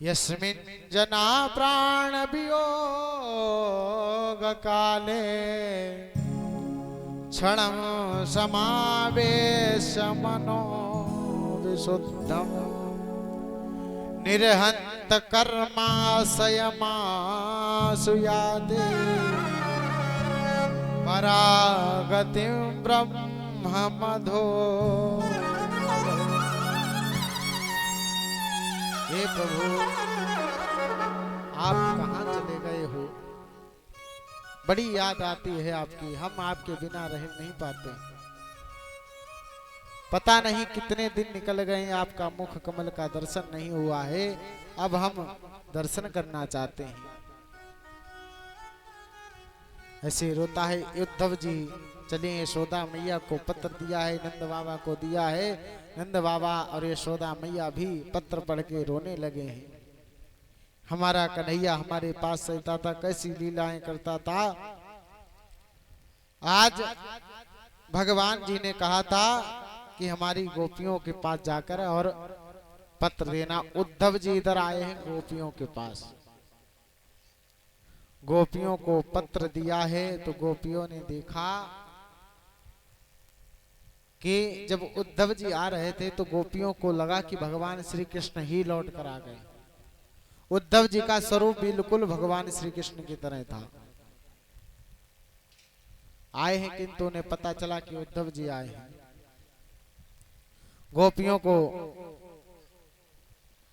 [SPEAKER 1] यस्मिन् जना प्राण वियोग काले क्षणं समावेश मनो विशुद्धम निर्हंत कर्माशयमासु यादे परागतिं ब्रह्ममधो। हे प्रभु, आप कहाँ चले गए हो? बड़ी याद आती है आपकी, हम आपके बिना रह नहीं पाते। पता नहीं कितने दिन निकल गए, आपका मुख कमल का दर्शन नहीं हुआ है। अब हम दर्शन करना चाहते हैं। ऐसे रोता है उद्धव जी। चलिए, यशोदा मैया को पत्र दिया है, नंद बाबा को दिया है। नंद बाबा और यशोदा मैया भी पत्र पढ़ के रोने लगे हैं। हमारा कन्हैया हमारे पास रहता था, कैसी लीलाएं करता था। आज भगवान जी ने कहा था कि हमारी गोपियों के पास जाकर और पत्र देना। उद्धव जी इधर आए हैं गोपियों के पास, गोपियों को पत्र दिया है। तो गोपियों ने देखा कि जब उद्धव जी आ रहे थे तो गोपियों को लगा कि भगवान श्री कृष्ण ही लौट कर आ गए। उद्धव जी का स्वरूप बिल्कुल भगवान श्री कृष्ण की तरह था। आए हैं, किंतु उन्हें पता चला कि उद्धव जी आए हैं। गोपियों को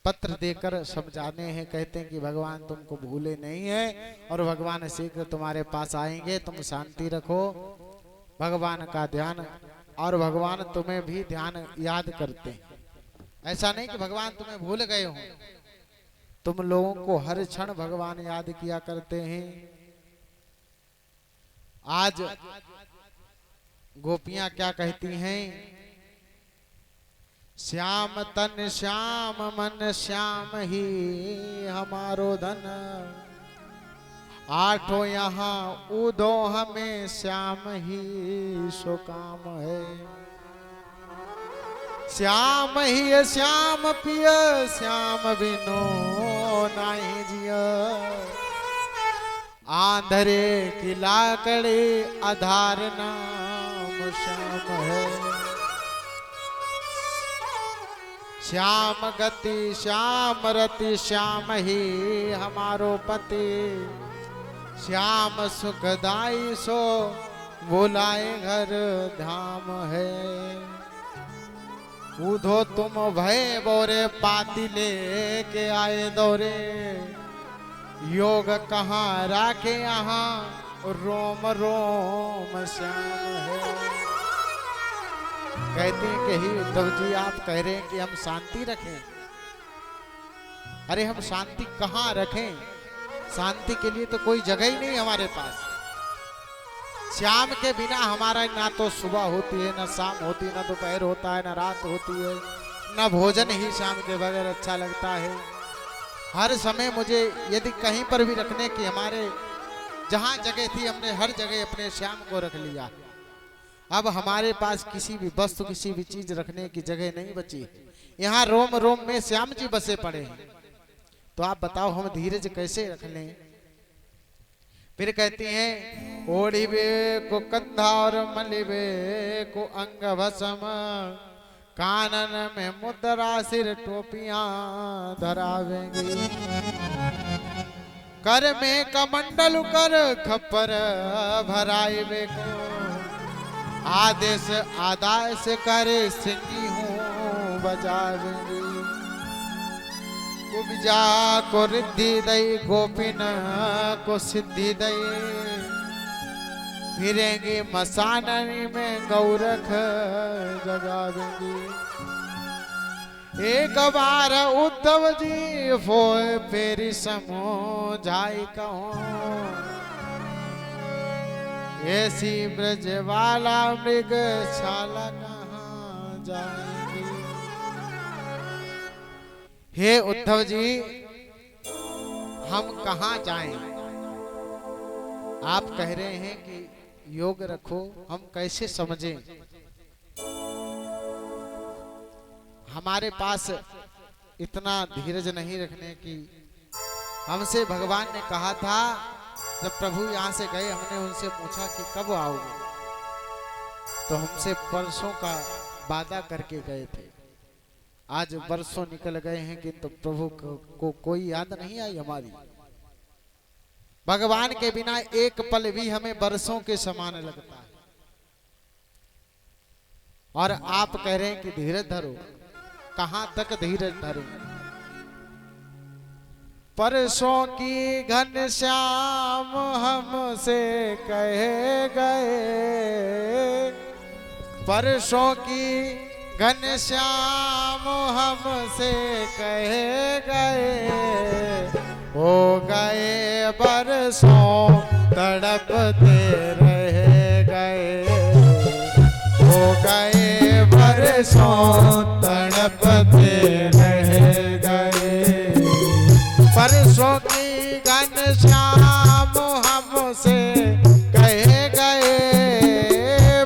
[SPEAKER 1] पत्र देकर समझाने हैं, कहते हैं कि भगवान तुमको भूले नहीं है और भगवान शीघ्र तुम्हारे पास आएंगे, तुम शांति रखो, भगवान का ध्यान, और भगवान तुम्हें भी ध्यान याद करते हैं। ऐसा नहीं कि भगवान तुम्हें भूल गए हो, तुम लोगों को हर क्षण भगवान याद किया करते हैं। आज गोपियां क्या कहती हैं? श्याम तन श्याम मन श्याम ही हमारो धन, आठों यहाँ उदो हमें श्याम ही सो काम है। श्याम ही श्याम पिय श्याम बिनो नहीं जिया, आंधरे की लाकड़ी आधार नाम श्याम है। श्याम गति श्याम रति श्याम ही हमारो पति, श्याम सुखदाई सो बुलाए घर धाम है। उधो तुम भय बोरे पाती ले के आए दौरे, योग कहाँ राखे यहाँ रोम रोम श्याम है। कहते हैं कि ही उद्धव जी आप कह रहे हैं कि हम शांति रखें। अरे हम शांति कहाँ रखें? शांति के लिए तो कोई जगह ही नहीं हमारे पास। श्याम के बिना हमारा ना तो सुबह होती है, ना शाम होती है, ना दोपहर होता है, ना रात होती है, ना भोजन ही शाम के बगैर अच्छा लगता है। हर समय मुझे यदि कहीं पर भी रखने की हमारे जहाँ जगह थी, हमने हर जगह अपने श्याम को रख लिया। अब हमारे पास किसी भी वस्तु, किसी भी चीज रखने की जगह नहीं बची। यहाँ रोम रोम में श्याम जी बसे पड़े हैं। तो आप बताओ हम धीरज कैसे रख लें? फिर कहती हैं ओढ़िबे को कंधा और मलिबे को अंग भसम, कानन में मुद्रा सिर टोपियां धरावेंगी, कर में कमंडल कर खप्पर भराइबे को, आदेश आदास करे सिंगी हूँ बजावेंगी। कुब्जा को रिद्धि दई गोपिन को सिद्धि दई, फिरेंगी मसाननी में गौरख जगावेंगी। एक बार उद्धव जी फोए फेरी समझाई कहो, ऐसी ब्रज वाला मृग शाला कहाँ जाएंगे। हे उद्धव जी हम कहाँ जाएं? आप कह रहे हैं कि योग रखो, हम कैसे समझें? हमारे पास इतना धीरज नहीं रखने की। हमसे भगवान ने कहा था, जब प्रभु यहाँ से गए हमने उनसे पूछा कि कब आओगे, तो हमसे परसों का वादा करके गए थे। आज वर्षों निकल गए हैं कि तो प्रभु को कोई याद नहीं आई हमारी। भगवान के बिना एक पल भी हमें वर्षों के समान लगता है। और आप कह रहे हैं कि धीरज धरो, कहां तक धीरज धरो? परसों की घनश्याम हमसे कहे गए, परसों की घनश्याम हमसे कहे गए, हो गए बरसों तड़पते रह गए, हो गए बरसों तड़पते रह गए। परसों की घनश्याम हमसे कहे गए,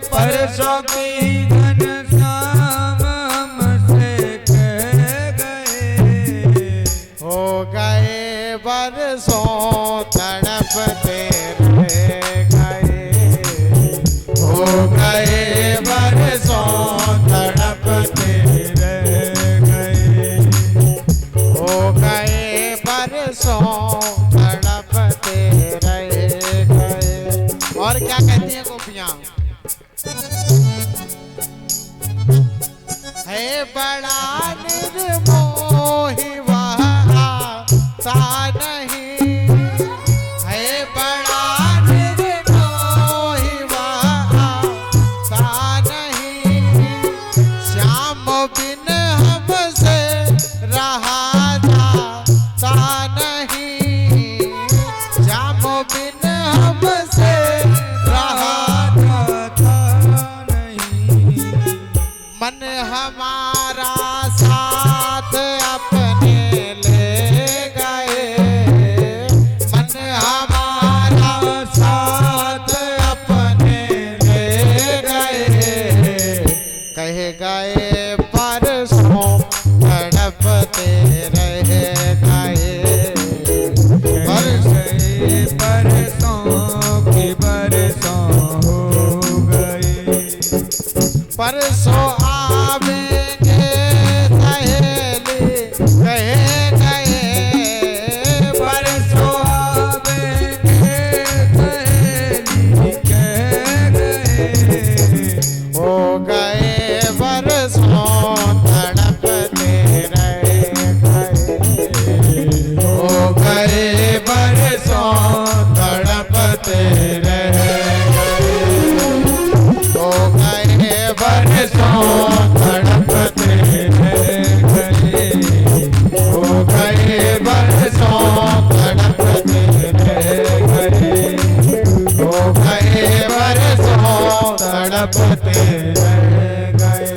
[SPEAKER 1] परसों की घनश्याम हमसे कहे गए, हो गए बरसों तड़पते रह गए, हो गए बरसों तड़पते रह गए, हो गए बरसों तड़पते रह गए। और क्या कहती हैं गोपियां? है बड़ा निर्मोही वह आसा नहीं, है बड़ा निर्मोही वह आसा नहीं, श्याम बिन हमसे रहा जाता नहीं, श्याम बिन हमसे रहा जाता नहीं। मन हमारा साथ अपने ले गए, मन हमारा साथ अपने ले गए, कह गए परसों तड़पते रह गए, परसों की बरसों हो गए। परसों आवेंगे सहेली कहे गए, परसों आवेंगे सहेली कहे गए, हो गए बरसों तड़पते रह गए, हो गए बरसों तड़पते रह गए, हो गए बरसों तड़पते रह गए, हो गए बरसों तड़पते रह गए, हो गए बरसों तड़पते रह गए।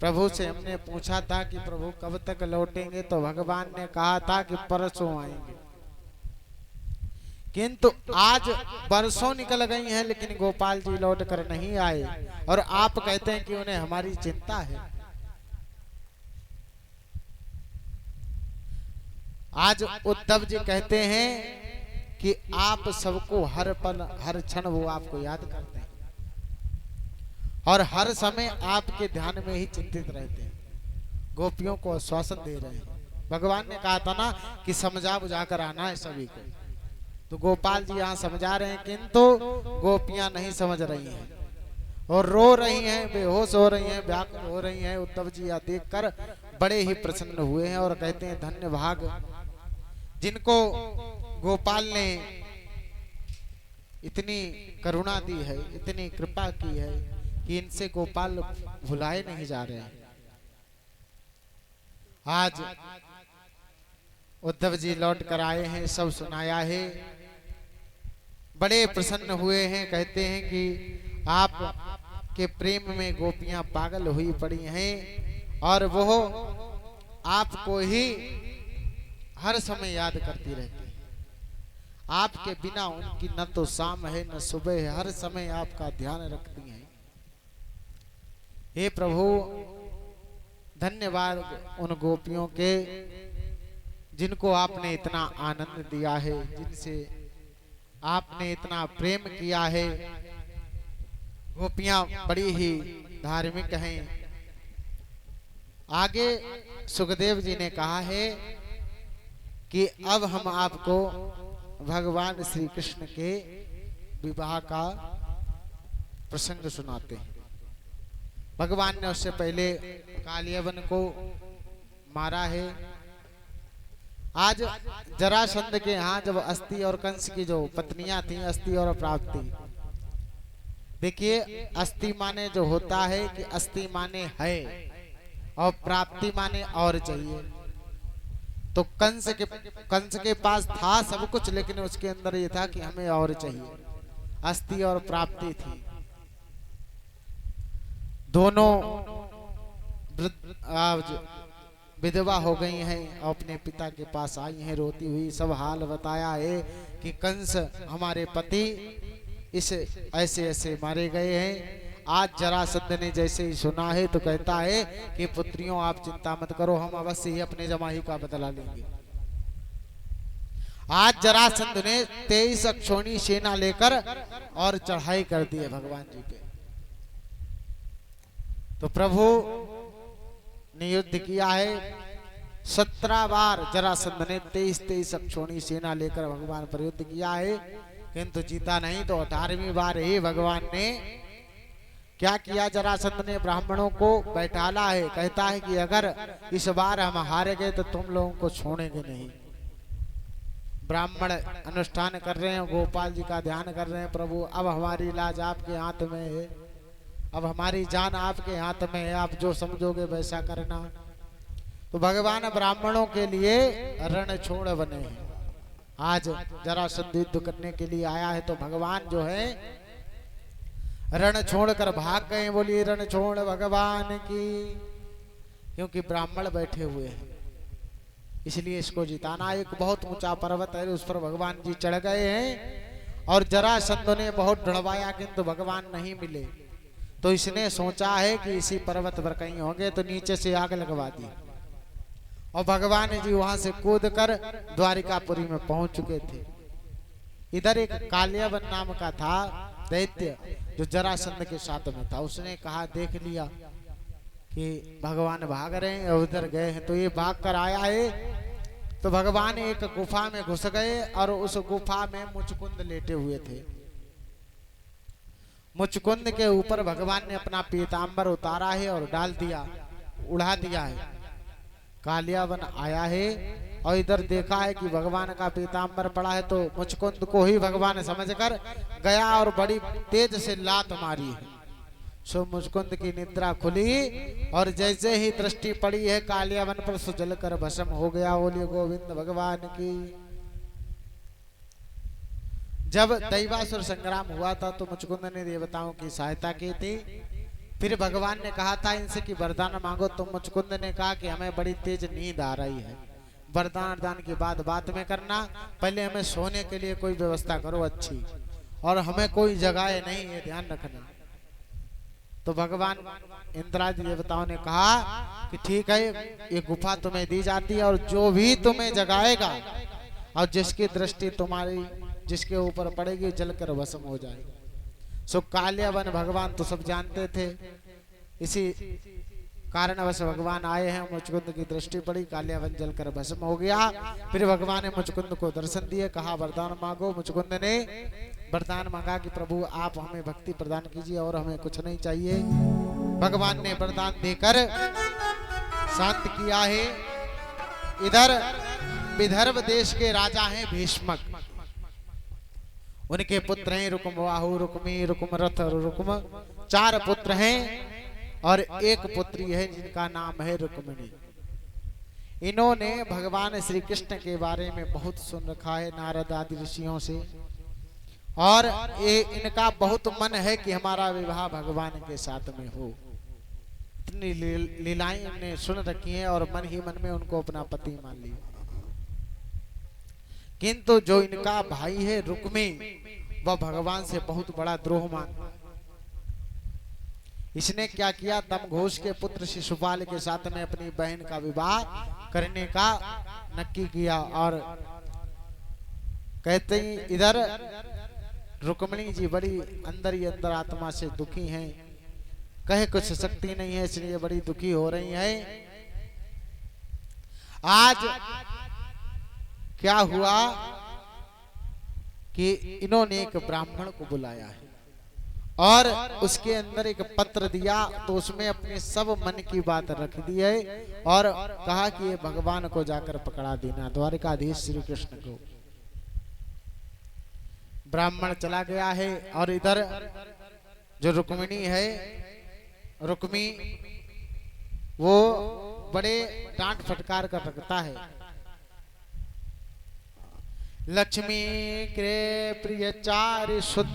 [SPEAKER 1] प्रभु से हमने पूछा था कि प्रभु कब तक लौटेंगे, तो भगवान ने कहा था कि परसों आएंगे। किंतु आज बरसों निकल गई हैं लेकिन गोपाल जी लौट कर नहीं आए, और आप कहते हैं कि उन्हें हमारी चिंता है। आज उद्धव जी कहते हैं कि आप सबको हर पल हर क्षण वो आपको याद करते हैं और हर समय आपके ध्यान में ही चिंतित रहते हैं, गोपियों को आश्वासन दे रहे हैं। भगवान ने कहा था ना कि समझा बुझा कर आना है सभी को, तो गोपाल जी यहाँ समझा रहे हैं, किंतु गोपियां नहीं समझ रही हैं और रो रही हैं, बेहोश हो रही हैं, व्याकुल हो रही हैं। उद्धव जी यह देखकर बड़े ही प्रसन्न हुए हैं और कहते हैं धन्य भाग जिनको गोपाल ने इतनी करुणा दी है, इतनी कृपा की है कि इनसे गोपाल भुलाए नहीं जा रहे हैं। आज उद्धव जी लौट कर आए हैं, सब सुनाया है, बड़े प्रसन्न हुए हैं। कहते हैं कि आप के प्रेम में गोपियां पागल हुई पड़ी हैं और वो आपको ही हर समय याद करती रहती है। आपके बिना उनकी न तो शाम है न सुबह है, हर समय आपका ध्यान रखती हैं। हे प्रभु, धन्यवाद उन गोपियों के जिनको आपने इतना आनंद दिया है, जिनसे आपने इतना प्रेम किया है। गोपियां बड़ी ही धार्मिक हैं। आगे सुखदेव जी ने कहा है कि अब हम आपको भगवान श्री कृष्ण के विवाह का प्रसंग सुनाते हैं। भगवान ने उससे पहले कालियवन को मारा है। आज जरासंध के यहाँ जब अस्ति और कंस की जो पत्नियां थी, अस्ति और प्राप्ति, देखिए अस्ति माने जो होता है कि अस्ति माने है और प्राप्ति माने और चाहिए। तो कंस के पास था सब कुछ, लेकिन उसके अंदर ये था कि हमें और चाहिए। अस्ति और प्राप्ति थी, दोनों विधवा हो गई हैं और अपने पिता के पास आई हैं रोती हुई। सब हाल बताया है कि कंस हमारे पति इस ऐसे ऐसे मारे गए हैं। आज जरासंध ने जैसे ही सुना है तो कहता है कि पुत्रियों आप चिंता मत करो, हम अवश्य ही अपने जमाई का बदला लेंगे। आज जरासंध ने 23 अक्षौणी सेना लेकर और चढ़ाई कर दी है भगवान जी पे। तो प्रभु ने युद्ध किया है 17 बार। जरासंध ने 23 अक्षौणी सेना लेकर भगवान पर युद्ध किया है, किंतु जीता नहीं। तो 18वीं बार ही भगवान ने क्या किया, जरासंध ने ब्राह्मणों को बैठाला है। कहता है कि अगर इस बार हम हारे गए तो तुम लोगों को छोड़ेंगे नहीं। ब्राह्मण अनुष्ठान कर रहे हैं, गोपाल जी का ध्यान कर रहे हैं। प्रभु अब हमारी लाज आपके हाथ में है, अब हमारी जान आपके हाथ में है, आप जो समझोगे वैसा करना। तो भगवान ब्राह्मणों के लिए रण छोड़ बने हैं। आज जरासंध युद्ध करने के लिए आया है, तो भगवान जो है रण छोड़कर भाग गए। बोलिए रण छोड़ भगवान की। क्योंकि ब्राह्मण बैठे हुए हैं, इसलिए इसको जिताना। एक बहुत ऊंचा पर्वत है, उस पर भगवान जी चढ़ गए हैं और जरासंध ने बहुत ढड़वाया, किंतु भगवान नहीं मिले। तो इसने सोचा है कि इसी पर्वत पर कहीं होंगे, तो नीचे से आग लगवा दी और भगवान जी वहां से कूद कर द्वारिकापुरी में पहुंच चुके थे। इधर एक कालियावन नाम का था दैत्य, जो जरासंध के साथ में था। उसने कहा, देख लिया कि भगवान भाग रहे हैं और उधर गए हैं, तो ये भाग कर आया है। तो भगवान एक गुफा में घुस गए और उस गुफा में मुचकुंद लेटे हुए थे। मुचकुंद के ऊपर भगवान ने अपना पीतांबर उतारा है और डाल दिया, उड़ा दिया है। कालियावन आया है और इधर देखा है कि भगवान का पीतांबर पड़ा है, तो मुचकुंद को ही भगवान समझकर गया और बड़ी तेज से लात मारी है। सो मुचकुंद की निद्रा खुली और जैसे ही दृष्टि पड़ी है कालियावन पर, सो जलकर भस्म हो गया। बोलिए गोविंद भगवान की। जब दैवासुर संग्राम हुआ था तो मुचकुंद ने देवताओं की सहायता की थी। फिर भगवान ने कहा था इनसे कि वरदान मांगो, तो मुचकुंद ने कहा कि हमें बड़ी तेज नींद आ रही है, वरदान दान की बात में करना, पहले हमें सोने के लिए कोई व्यवस्था करो अच्छी, और हमें कोई जगाए नहीं, ये ध्यान रखना। तो भगवान इंद्रादि देवताओं ने कहा कि ठीक है, ये गुफा तुम्हें दी जाती है और जो भी तुम्हें जगाएगा और जिसकी दृष्टि तुम्हारी जिसके ऊपर पड़ेगी जलकर भस्म हो जाएगी। सो कालियावन भगवान तो सब जानते थे, इसी कारणवश भगवान आए हैं। मुचकुंद की दृष्टि पड़ी, कालियावन जलकर भस्म हो गया। फिर भगवान ने मुचकुंद को दर्शन दिए, कहा वरदान मांगो। मुचकुंद ने वरदान मांगा कि प्रभु आप हमें भक्ति प्रदान कीजिए और हमें कुछ नहीं चाहिए। भगवान ने वरदान देकर शांत किया है। इधर विदर्भ देश के राजा हैं भीष्मक, उनके पुत्र हैं रुक्मबाहु, रुक्मी, रुक्मरथ और रुक्म। 4 पुत्र हैं और एक पुत्री है जिनका नाम है रुक्मिणी। इन्होंने भगवान श्री कृष्ण के बारे में बहुत सुन रखा है नारद आदि ऋषियों से, और ये इनका बहुत मन है कि हमारा विवाह भगवान के साथ में हो। इतनी लीलाएं इन्हें सुन रखी हैं और मन ही मन में उनको अपना पति मान लिया। किंतु जो इनका भाई है रुक्मी, वह भगवान से बहुत बड़ा द्रोह मानता। इसने क्या किया, दमघोष के पुत्र शिशुपाल के साथ में अपनी बहन का विवाह करने का नक्की किया। और कहते ही इधर रुक्मिणी जी बड़ी अंदर ही अंदर आत्मा से दुखी हैं, कहे कुछ शक्ति नहीं है, इसलिए बड़ी दुखी हो रही है। आज क्या हुआ कि इन्होंने एक ब्राह्मण को बुलाया है और उसके अंदर एक पत्र दिया, तो उसमें अपने सब मन की बात रख दी है और कहा कि ये भगवान को जाकर पकड़ा देना, द्वारिकाधीश श्री कृष्ण को। ब्राह्मण चला गया है और इधर जो रुक्मिणी है, रुक्मी वो बड़े डांट फटकार कर रखता है। लक्ष्मी के प्रिय चारि सुत,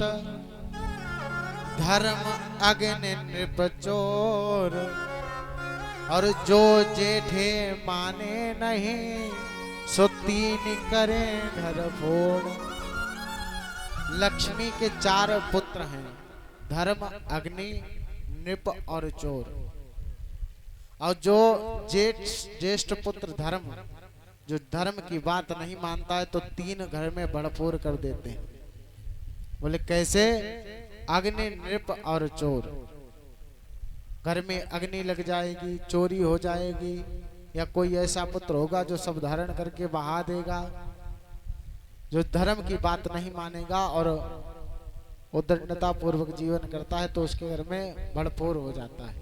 [SPEAKER 1] धर्म अग्नि नृपचोर, और जो जेठे माने नहीं, सो तीन करें घर फोड़। लक्ष्मी के 4 पुत्र हैं, धर्म, अग्नि, नृप और चोर। और जो ज्येष्ठ पुत्र धर्म, जो धर्म की बात नहीं मानता है, तो 3 घर में भड़पोर कर देते हैं। बोले कैसे? अग्नि, नृप और चोर। घर में अग्नि लग जाएगी, चोरी हो जाएगी, या कोई ऐसा पुत्र होगा जो सब धारण करके बहा देगा, जो धर्म की बात नहीं मानेगा और उद्दंडता पूर्वक जीवन करता है, तो उसके घर में भड़पोर हो जाता है।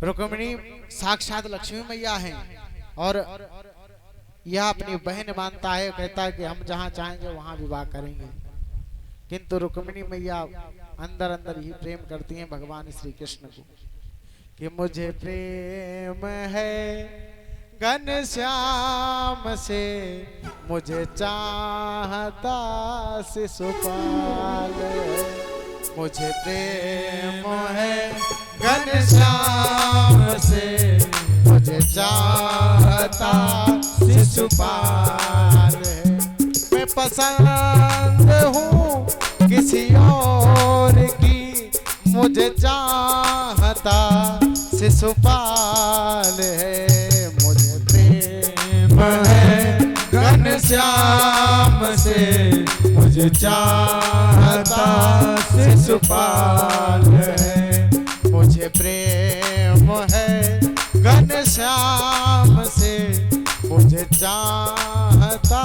[SPEAKER 1] रुक्मिणी साक्षात लक्ष्मी मैया हैं और यह अपनी बहन मानता है, कहता है कि हम जहां चाहेंगे वहां विवाह करेंगे। किंतु रुक्मिणी मैया अंदर अंदर ही प्रेम करती हैं भगवान श्री कृष्ण को, कि मुझे प्रेम है घनश्याम से, मुझे चाहता शिशुपाल। मुझे प्रेम है घनश्याम से, मुझे चाहता शिशुपाल। मैं पसंद हूँ किसी और की, मुझे चाहता शिशुपाल है। मुझे प्रेम है घनश्याम से, मुझे चाहता शिशुपाल है। मुझे प्रेम है घनश्याम से, मुझे चाहता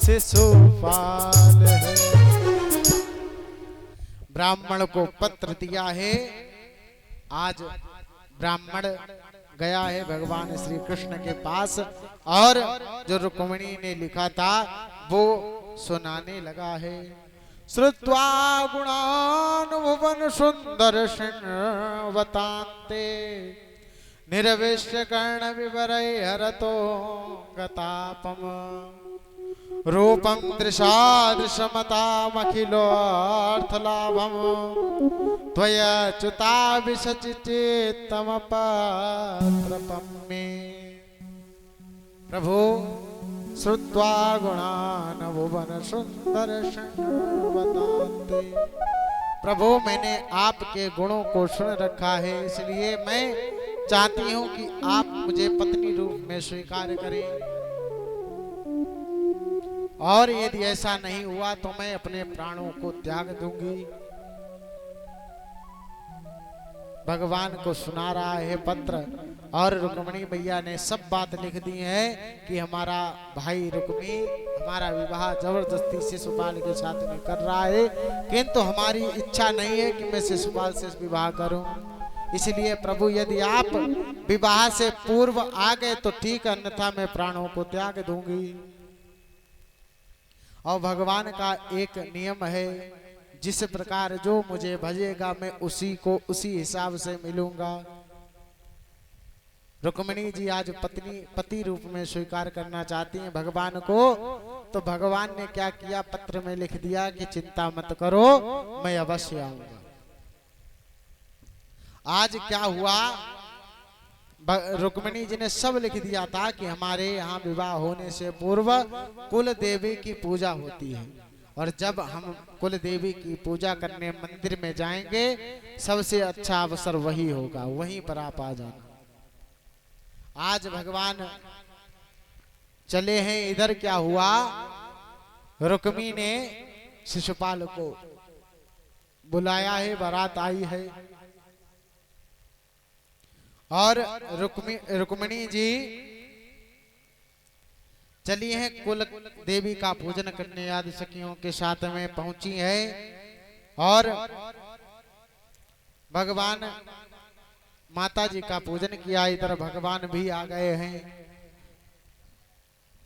[SPEAKER 1] शिशुपाल है। ब्राह्मण को पत्र दिया है। आज ब्राह्मण गया है भगवान श्री कृष्ण के पास और जो रुक्मिणी ने लिखा था वो सुनाने लगा है। श्रुत्वा गुणान भुवन सुंदर शृण्वतान्ते, निर्विश्य कर्ण विवरै हरतो गतापम। रूपं दृशादृशमतामखिलोऽर्थलाभं, त्वयच्युताभिषचित्तमपात्रपं मे। प्रभु श्रुत्वा गुणान् भुवन सुंदर शृण्वतान्ते। प्रभु मैंने आपके गुणों को सुन रखा है, इसलिए मैं चाहती हूँ कि आप मुझे पत्नी रूप में स्वीकार करें, और यदि ऐसा नहीं हुआ तो मैं अपने प्राणों को त्याग दूंगी। भगवान को सुना रहा है पत्र, और रुक्मिणी मैया ने सब बात लिख दी है कि हमारा भाई रुक्मी हमारा विवाह जबरदस्ती शिशुपाल के साथ में कर रहा है, किंतु हमारी इच्छा नहीं है कि मैं शिशुपाल से विवाह करूं। इसलिए प्रभु यदि आप विवाह से पूर्व आ गए तो ठीक, अन्यथा मैं प्राणों को त्याग दूंगी। और भगवान का एक नियम है, जिस प्रकार जो मुझे भजेगा मैं उसी को उसी हिसाब से मिलूंगा। रुक्मिणी जी आज पति रूप में स्वीकार करना चाहती हैं भगवान को। तो भगवान ने क्या किया, पत्र में लिख दिया कि चिंता मत करो, मैं अवश्य आऊंगा। आज क्या हुआ, रुक्मिणी जी ने सब लिख दिया था कि हमारे यहाँ विवाह होने से पूर्व कुल देवी की पूजा होती है, और जब हम कुल देवी की पूजा करने मंदिर में जाएंगे सबसे अच्छा अवसर वही होगा, वहीं पर आप आ जाना। आज भगवान चले हैं इधर। क्या हुआ, रुक्मी ने शिशुपाल को बुलाया है, बारात आई है, और रुक्मिणी जी चली हैं कुल देवी का पूजन करने, आदि सखियों के साथ में पहुंची है। और भगवान माता जी का पूजन किया, इधर भगवान भी आ गए हैं।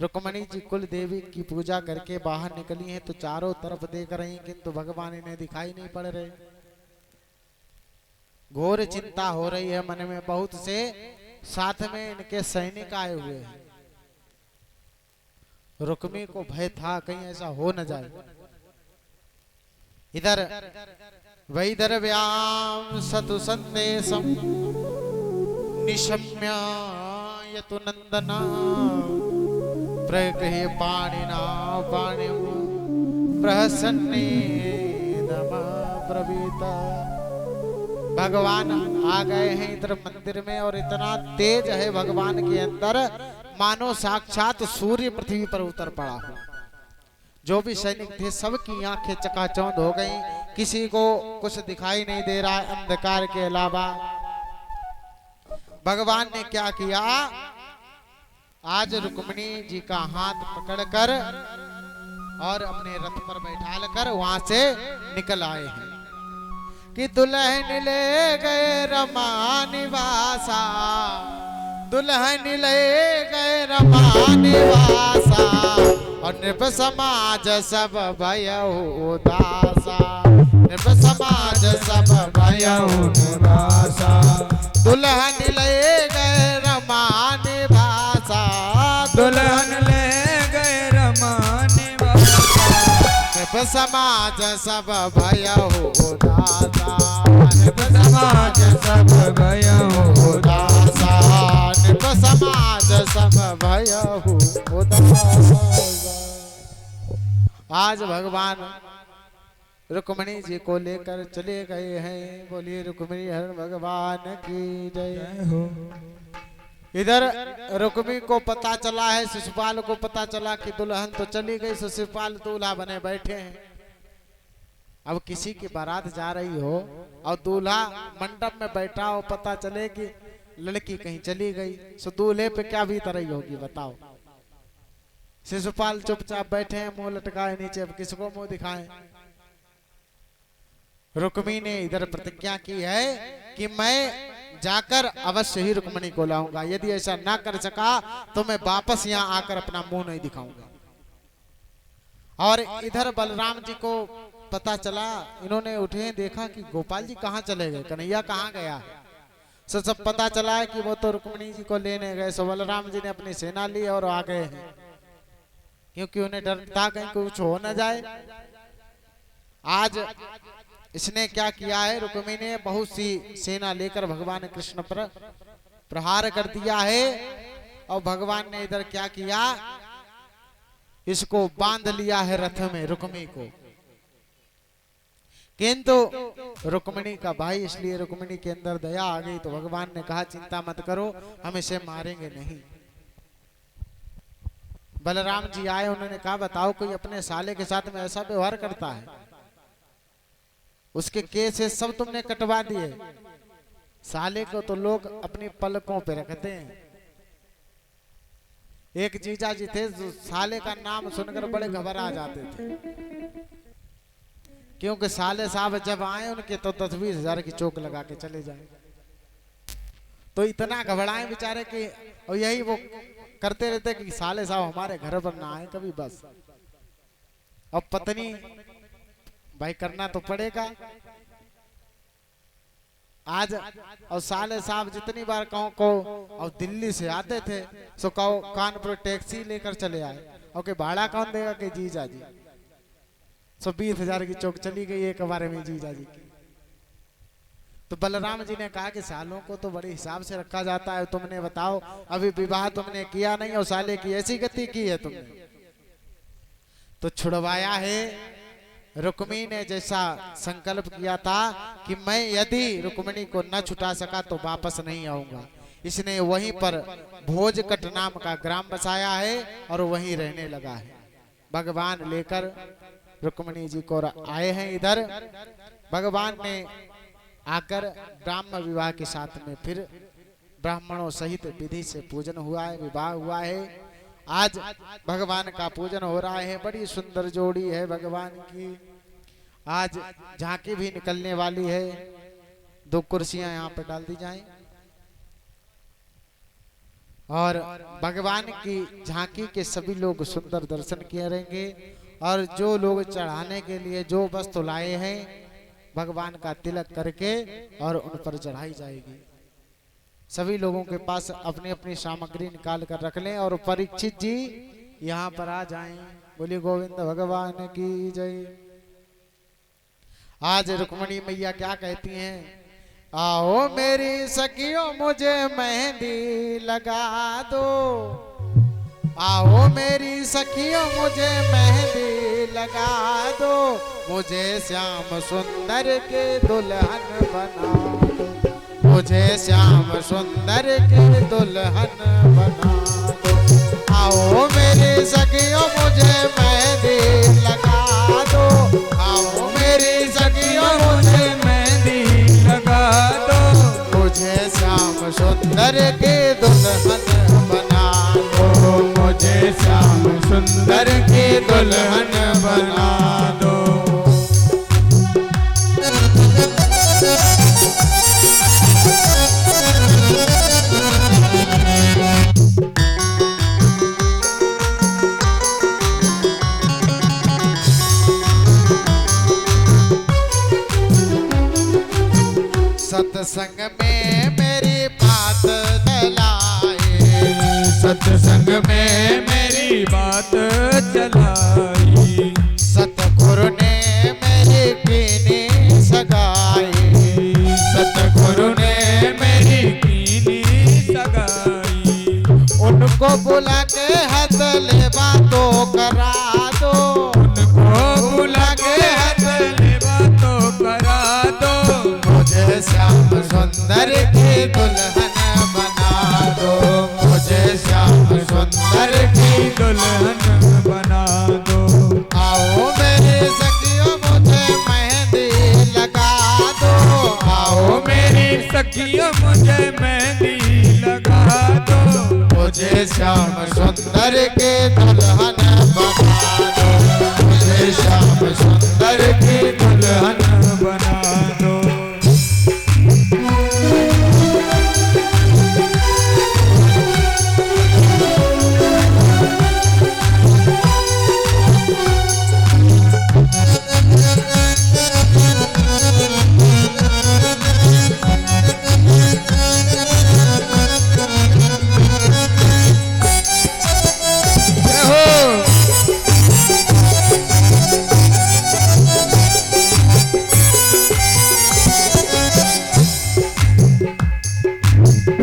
[SPEAKER 1] रुक्मिणी जी कुल देवी की पूजा करके बाहर निकली हैं, तो चारों तरफ देख रही, किंतु भगवान इन्हें दिखाई नहीं पड़ रहे। घोर चिंता हो रही है मन में, बहुत से साथ में इनके सैनिक आए हुए हैं। रुक्मी को भय था कहीं ऐसा हो न जाए। इधर वैदर्भ्याम सतु संदेशम निशम्य यतु नंदना प्रगृह्य पाणिना पाणिम प्रहसन्ने नमः ब्रवीता। भगवान आ गए हैं इधर मंदिर में, और इतना तेज है भगवान के अंदर, मानो साक्षात सूर्य पृथ्वी पर उतर पड़ा हो। जो भी सैनिक थे सबकी आंखें चकाचौंध हो गई, किसी को कुछ दिखाई नहीं दे रहा है अंधकार के अलावा। भगवान ने क्या किया, आज रुक्मिणी जी का हाथ पकड़कर और अपने रथ पर बैठाकर वहां से निकल आए हैं कि दुल्हन ले गए रमा निवासा, दुल्हन ले गए रमा निवासा, और नृप समाज सब भयउ उदासा, नृप समाज सब भयउ उदासा। दुल्हन ले गए रमा निवासा,
[SPEAKER 2] दुल्हन ले गए रमा निवासा,
[SPEAKER 1] नृप समाज सब भयउ उदासा, नृप
[SPEAKER 2] समाज सब भयउ
[SPEAKER 1] उदासा, नृप समाज सब भयउ उदासा। आज भगवान रुक्मिणी जी को लेकर चले गए हैं। बोलिए रुक्मिणी हर भगवान की जय हो। इधर रुक्मी को पता चला है, शिशुपाल को पता चला कि दुल्हन तो चली गई, शिशुपाल दूल्हा बने बैठे हैं। अब किसी की बारात जा रही हो और दूल्हा मंडप में बैठा हो, पता चले कि लड़की कहीं चली गई, सो दूल्हे पे क्या बीत रही होगी बताओ। शिशुपाल चुपचाप बैठे हैं, मुंह लटकाए नीचे, अब किसको मुंह दिखाएं। रुक्मी ने इधर प्रतिज्ञा की है कि मैं जाकर अवश्य ही रुक्मिणी को लाऊंगा, यदि ऐसा ना कर सका तो मैं वापस यहाँ आकर अपना मुंह नहीं दिखाऊंगा। और इधर बलराम जी को पता चला, इन्होंने उठे देखा कि गोपाल जी कहाँ चले गए, कन्हैया कहाँ गया। सब पता चला है कि वो तो रुक्मिणी जी को लेने गए। सो बलराम जी ने अपनी सेना ली और आ गए हैं, क्योंकि उन्हें डर था कहीं कुछ हो न जाए। आज इसने क्या किया है, रुक्मिणी ने बहुत सी सेना लेकर भगवान कृष्ण पर प्रहार कर दिया है। और भगवान ने इधर क्या किया, इसको बांध लिया है रथ में रुक्मी को। किंतु रुक्मिणी का भाई, इसलिए रुक्मिणी के अंदर दया आ गई, तो भगवान ने कहा चिंता मत करो, हम इसे मारेंगे नहीं। बलराम जी आए, उन्होंने कहा बताओ कोई अपने साले के साथ में ऐसा व्यवहार करता है, उसके केस सब तुमने कटवा दिए। साले को तो लोग अपनी पलकों पे रखते हैं। एक जीजा जी थे जो साले का नाम सुनकर बड़े घबरा जाते थे, क्योंकि साले साहब जब आए उनके तो 10-20 की चोक लगा के चले जाए। तो इतना घबराए बेचारे कि, और यही वो करते रहते कि साले साहब हमारे घर पर ना आए कभी बस। अब पत्नी भाई करना तो पड़ेगा। आज और साले साहब जितनी बार कहो को और दिल्ली से आते थे सो कहो कानपुर टैक्सी लेकर चले आए और के भाड़ा कौन देगा कि जीजा जी। सो 20,000 की चौक चली गई एक बारे में जीजा जी की। तो बलराम जी ने कहा कि सालों को तो बड़े हिसाब से रखा जाता है, तुमने बताओ अभी विवाह तुमने किया नहीं और साले की ऐसी गति की है तुमने। तो छुड़वाया है। रुक्मिणी ने जैसा संकल्प किया था कि मैं यदि रुक्मिणी को न छुटा सका तो वापस नहीं आऊंगा, इसने वहीं पर भोजकट नाम का ग्राम बसाया है और वहीं रहने लगा है। भगवान लेकर रुक्मिणी जी को आए हैं इधर। भगवान ने आकर ब्राह्मण विवाह के साथ में फिर ब्राह्मणों सहित विधि से पूजन हुआ है, विवाह हुआ है। आज भगवान का पूजन हो रहा है। बड़ी सुंदर जोड़ी है भगवान की। आज झांकी भी निकलने वाली है। 2 कुर्सियां यहाँ पर डाल दी जाएं और भगवान की झांकी के सभी लोग सुंदर दर्शन किए रहेंगे। और जो लोग चढ़ाने के लिए जो वस्तु लाए हैं भगवान का तिलक करके और उन पर चढ़ाई जाएगी। सभी लोगों के पास अपनी अपनी सामग्री निकाल कर रख लें और परीक्षित जी यहाँ पर आ जाएं। बोलिए गोविंद भगवान की जय। आज रुक्मिणी मैया क्या कहती हैं? आओ मेरी सखियों मुझे मेहंदी लगा दो, आओ मेरी सखियों मुझे मेहंदी लगा दो, मुझे श्याम सुंदर के दुल्हन बना दो, मुझे श्याम सुंदर के दुल्हन बना दो। आओ मेरी सखियों मुझे मेहंदी लगा दो, आओ मेरी सखियों मुझे मेहंदी लगा दो, मुझे श्याम सुंदर के दुल्हन बना दो, मुझे श्याम सुंदर के दुल्हन बना दो। सत्संग में मेरी बात चलाए,
[SPEAKER 2] सत्संग में मेरी बात चलाई,
[SPEAKER 1] सतगुरु ने मेरी कीनी सगाई,
[SPEAKER 2] सतगुरु ने मेरी कीनी सगाई,
[SPEAKER 1] उनको बुला के हथले बातों करा दो,
[SPEAKER 2] उनको बुला के हथले बातों करा दो,
[SPEAKER 1] मुझे श्याम सुंदर की दुल्हन बना दो, मुझे श्याम सुंदर की
[SPEAKER 2] दुल्हन बना दो।
[SPEAKER 1] आओ मेरी सखियों मुझे मेहंदी लगा दो,
[SPEAKER 2] आओ मेरी सखियों मुझे मेहंदी लगा दो,
[SPEAKER 1] मुझे श्याम सुंदर के दुल्हन बना दो, मुझे श्याम सुंदर की दुल्हन
[SPEAKER 2] बना दो।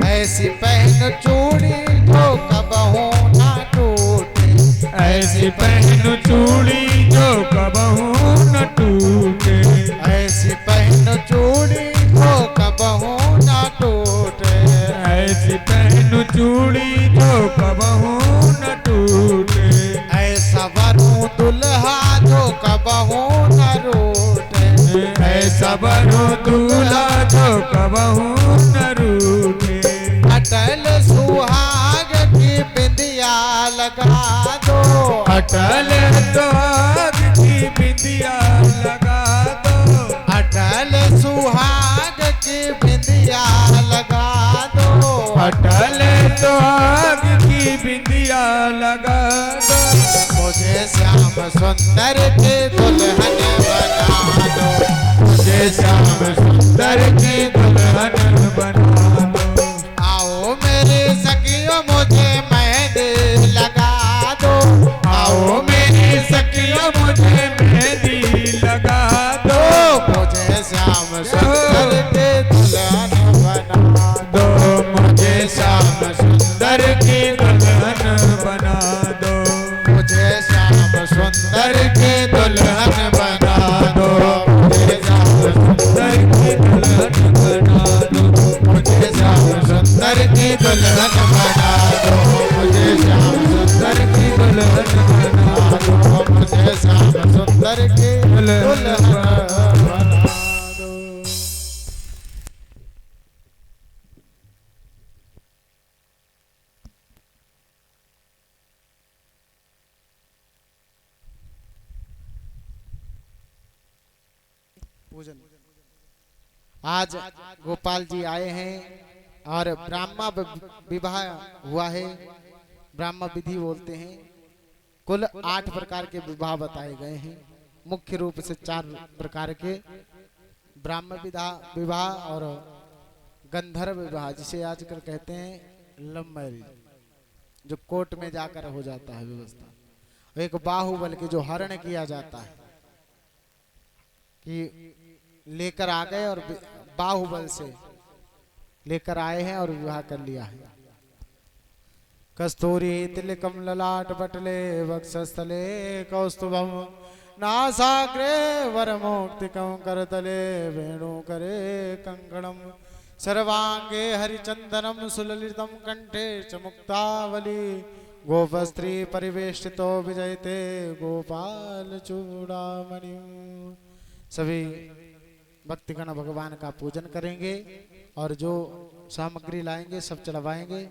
[SPEAKER 1] ऐसी पहन चूड़ी जो कबहू ना टूटे,
[SPEAKER 2] ऐसी पहन चूड़ी जो कबहू न टूटे,
[SPEAKER 1] ऐसी पहन चूड़ी जो कबहू ना टूटे,
[SPEAKER 2] ऐसी पहन चूड़ी जो कबहू न टूटे,
[SPEAKER 1] ऐसा वरू दुल्हा जो कबहू न रूठे,
[SPEAKER 2] ऐसा बनो दूल्हा जो कबहू न रूठे,
[SPEAKER 1] अटल सुहाग की बिंदिया लगा दो,
[SPEAKER 2] अटल सुहाग की बिंदिया लगा दो,
[SPEAKER 1] अटल सुहाग की बिंदिया लगा दो,
[SPEAKER 2] अटल सुहाग की बिंदिया लगा दो,
[SPEAKER 1] मुझे श्याम सुंदर के दुल्हन बना दो,
[SPEAKER 2] मुझे श्याम सुंदर की दुल्हन मुझे मेहंदी लगा दो,
[SPEAKER 1] मुझे श्याम सुंदर के दुल्हन बना
[SPEAKER 2] दो मुझे श्याम सुंदर की दुल्हन बना दो,
[SPEAKER 1] मुझे श्याम सुंदर के दुल्हन बना दो, मुझे श्याम सुंदर की दुल्हन बना दो, मुझे श्याम सुंदर की दुल्हन बना दो, मुझे श्याम सुंदर की दुल्हन बना दो, मुझे श्याम सुंदर की दुल्हन बना दो। पूजन आज गोपाल जी आए हैं और ब्राह्मण विवाह हुआ है। ब्राह्मण विधि बोलते हैं। कुल 8 प्रकार के विवाह बताए गए हैं। मुख्य रूप से 4 प्रकार के ब्राह्मण विवाह और गंधर्व विवाह, जिसे आजकल कहते हैं लव मैरिज, जो कोर्ट में जाकर हो जाता है व्यवस्था। एक बाहुबल के जो हरण किया जाता है कि लेकर आ गए और बाहुबल से लेकर आए हैं और विवाह कर लिया है। कस्तूरी तिलकम ललाट पटले वक्षस्थले कौस्तुभम नासाग्रे वरमोक्तिकं करतले वेणु करे कंकणम सर्वांगे हरिचंदनम सुललितम कंठे च मुक्तावली गोपस्त्री परिवेष्टितो विजयते गोपाल चूड़ामणि। सभी भक्तिगण भगवान का पूजन करेंगे और जो सामग्री लाएंगे सब चढ़वाएंगे।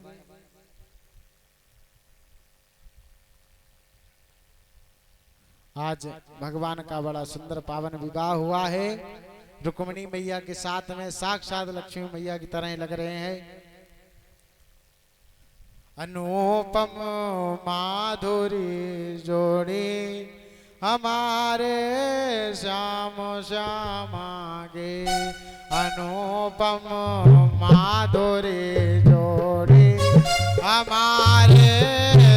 [SPEAKER 1] आज भगवान का बड़ा सुंदर पावन विवाह हुआ है। रुक्मिणी मैया के साथ में साक्षात लक्ष्मी मैया की तरह लग रहे हैं। अनुपम माधुरी जोड़ी हमारे श्याम श्यामा गे, अनुपम माधुरी जोड़ी हमारे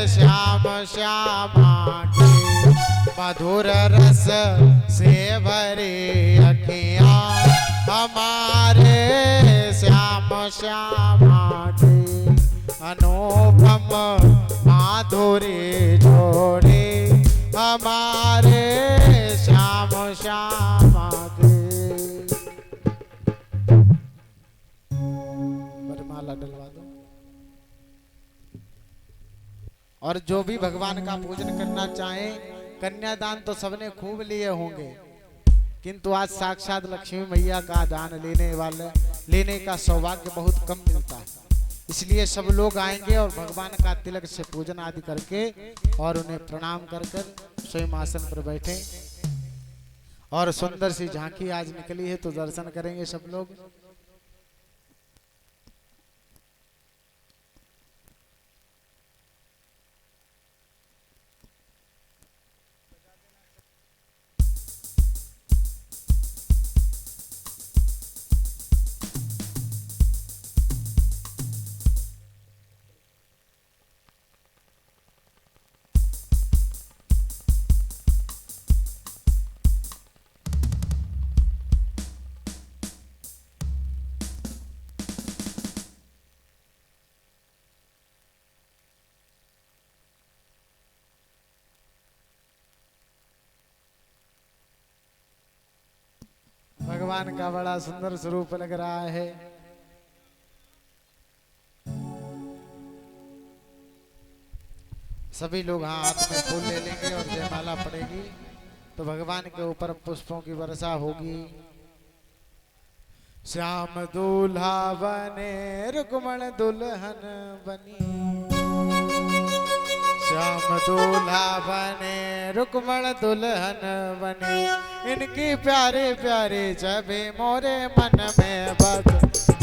[SPEAKER 1] श्याम श्यामा गे, मधुर रस से भरी अखियाँ हमारे श्याम श्यामा गे, अनुपम माधुरी जोड़ी हमारे श्याम श्यामा गे। वरमाला डलवा दो। और जो भी भगवान का पूजन करना चाहे, कन्यादान तो सबने खूब लिए होंगे, किंतु आज साक्षात लक्ष्मी मैया का दान लेने का सौभाग्य बहुत कम मिलता है। इसलिए सब लोग आएंगे और भगवान का तिलक से पूजन आदि करके और उन्हें प्रणाम कर कर स्वयं आसन पर बैठे। और सुंदर सी झांकी आज निकली है तो दर्शन करेंगे सब लोग। भगवान का बड़ा सुंदर स्वरूप लग रहा है। सभी लोग हाथ में फूल ले लेंगे और जयमाला पड़ेगी तो भगवान के ऊपर पुष्पों की वर्षा होगी। श्याम दूल्हा बने रुक्मण दुल्हन बनी, श्याम दूल्हा बने रुक्मण दुल्हन बनी, इनकी प्यारे प्यारे छवि मोरे मन में बस।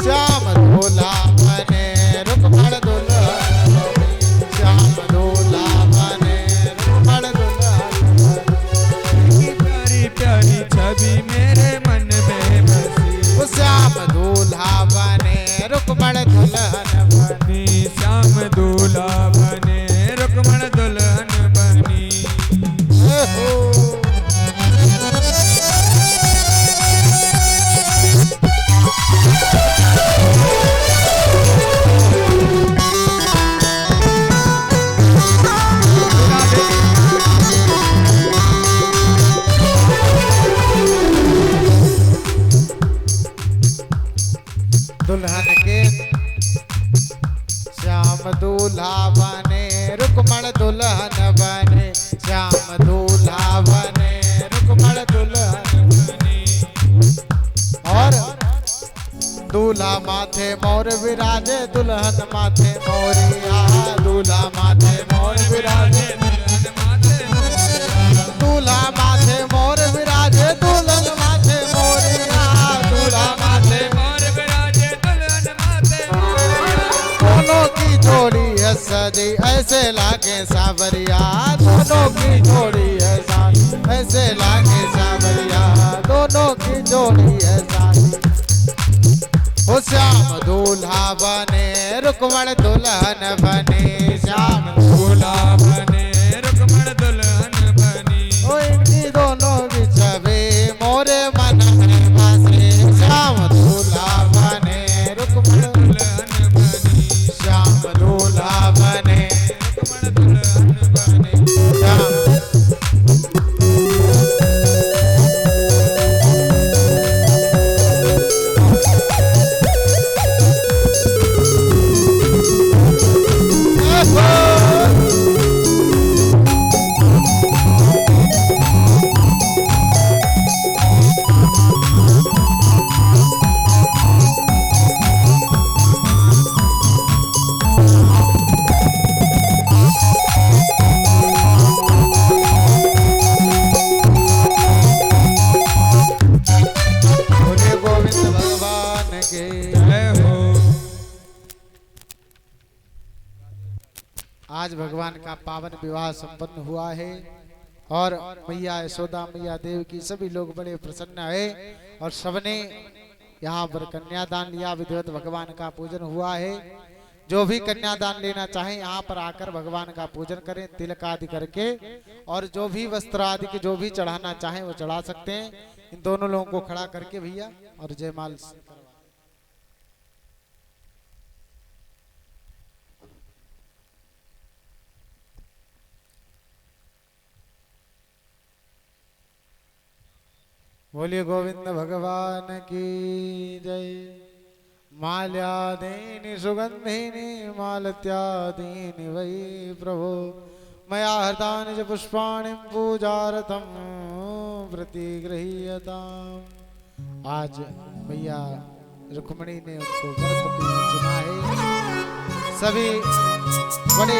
[SPEAKER 1] श्याम दूल्हा बने रुक्मण दुल्हन बनी, श्याम दूल्हा बने रुक्मण दुल्हन बनी,
[SPEAKER 2] इनकी प्यारी प्यारी छवि मेरे मन में बसी।
[SPEAKER 1] श्याम दूल्हा बने रुक्मण दुल्हन बनी,
[SPEAKER 2] श्याम दूल्हा बने रुक्मण दुल्हन बनी।
[SPEAKER 1] दूल्हा बने रुक्मण दुल्हन बने, श्याम दूल्हा बने रुक्मण दुल्हन बने। और दूल्हा माथे मोर विराजे दुल्हन माथे मोरिया, दूल्हा माथे मोर विराजे दूल्हा माथे मोर विराजे दुल्हन माथे मोरिया, दूल्हा माथे मोर विराजे दुल्हन माथे मोरिया। दोनों की जोड़ी है सजी ऐसे लागे सावरिया, दोनों की जोड़ी है साजी ऐसे लागे सावरिया, दोनों की जोड़ी है साजी। ओ श्याम दूल्हा बने रुक्मण दुल्हन बने, श्याम
[SPEAKER 2] दूल्हा बने रुक्मण दुल्हन बनी।
[SPEAKER 1] ओ इनकी दोनों की छवि मोरे मन में बसे, श्याम दूल्हा बने रुक्मण
[SPEAKER 2] दुल्हन बनी।
[SPEAKER 1] श्याम दूल्हा बने
[SPEAKER 2] रुक्मण दुल्हन बनी।
[SPEAKER 1] श्याम आज भगवान का पावन विवाह संपन्न हुआ है और मैया यशोदा मैया देव की सभी लोग बड़े प्रसन्न है और सबने यहाँ पर कन्यादान लिया, विधिवत भगवान का पूजन हुआ है। जो भी कन्यादान लेना चाहे यहाँ पर आकर भगवान का पूजन करें तिलक आदि करके, और जो भी वस्त्र आदि के जो भी चढ़ाना चाहे वो चढ़ा सकते हैं। इन दोनों लोगों को खड़ा करके भैया और जयमाल बोलिए गोविंद भगवान की जय। माल्यादीनि सुगंधिनी मालत्यादीनि वै प्रभो मया हृतानि च पुष्पाणि पूजार्थं प्रतिगृह्यताम्। आज मैया रुक्मिणी ने उनको गणपति चुना है। सभी बड़े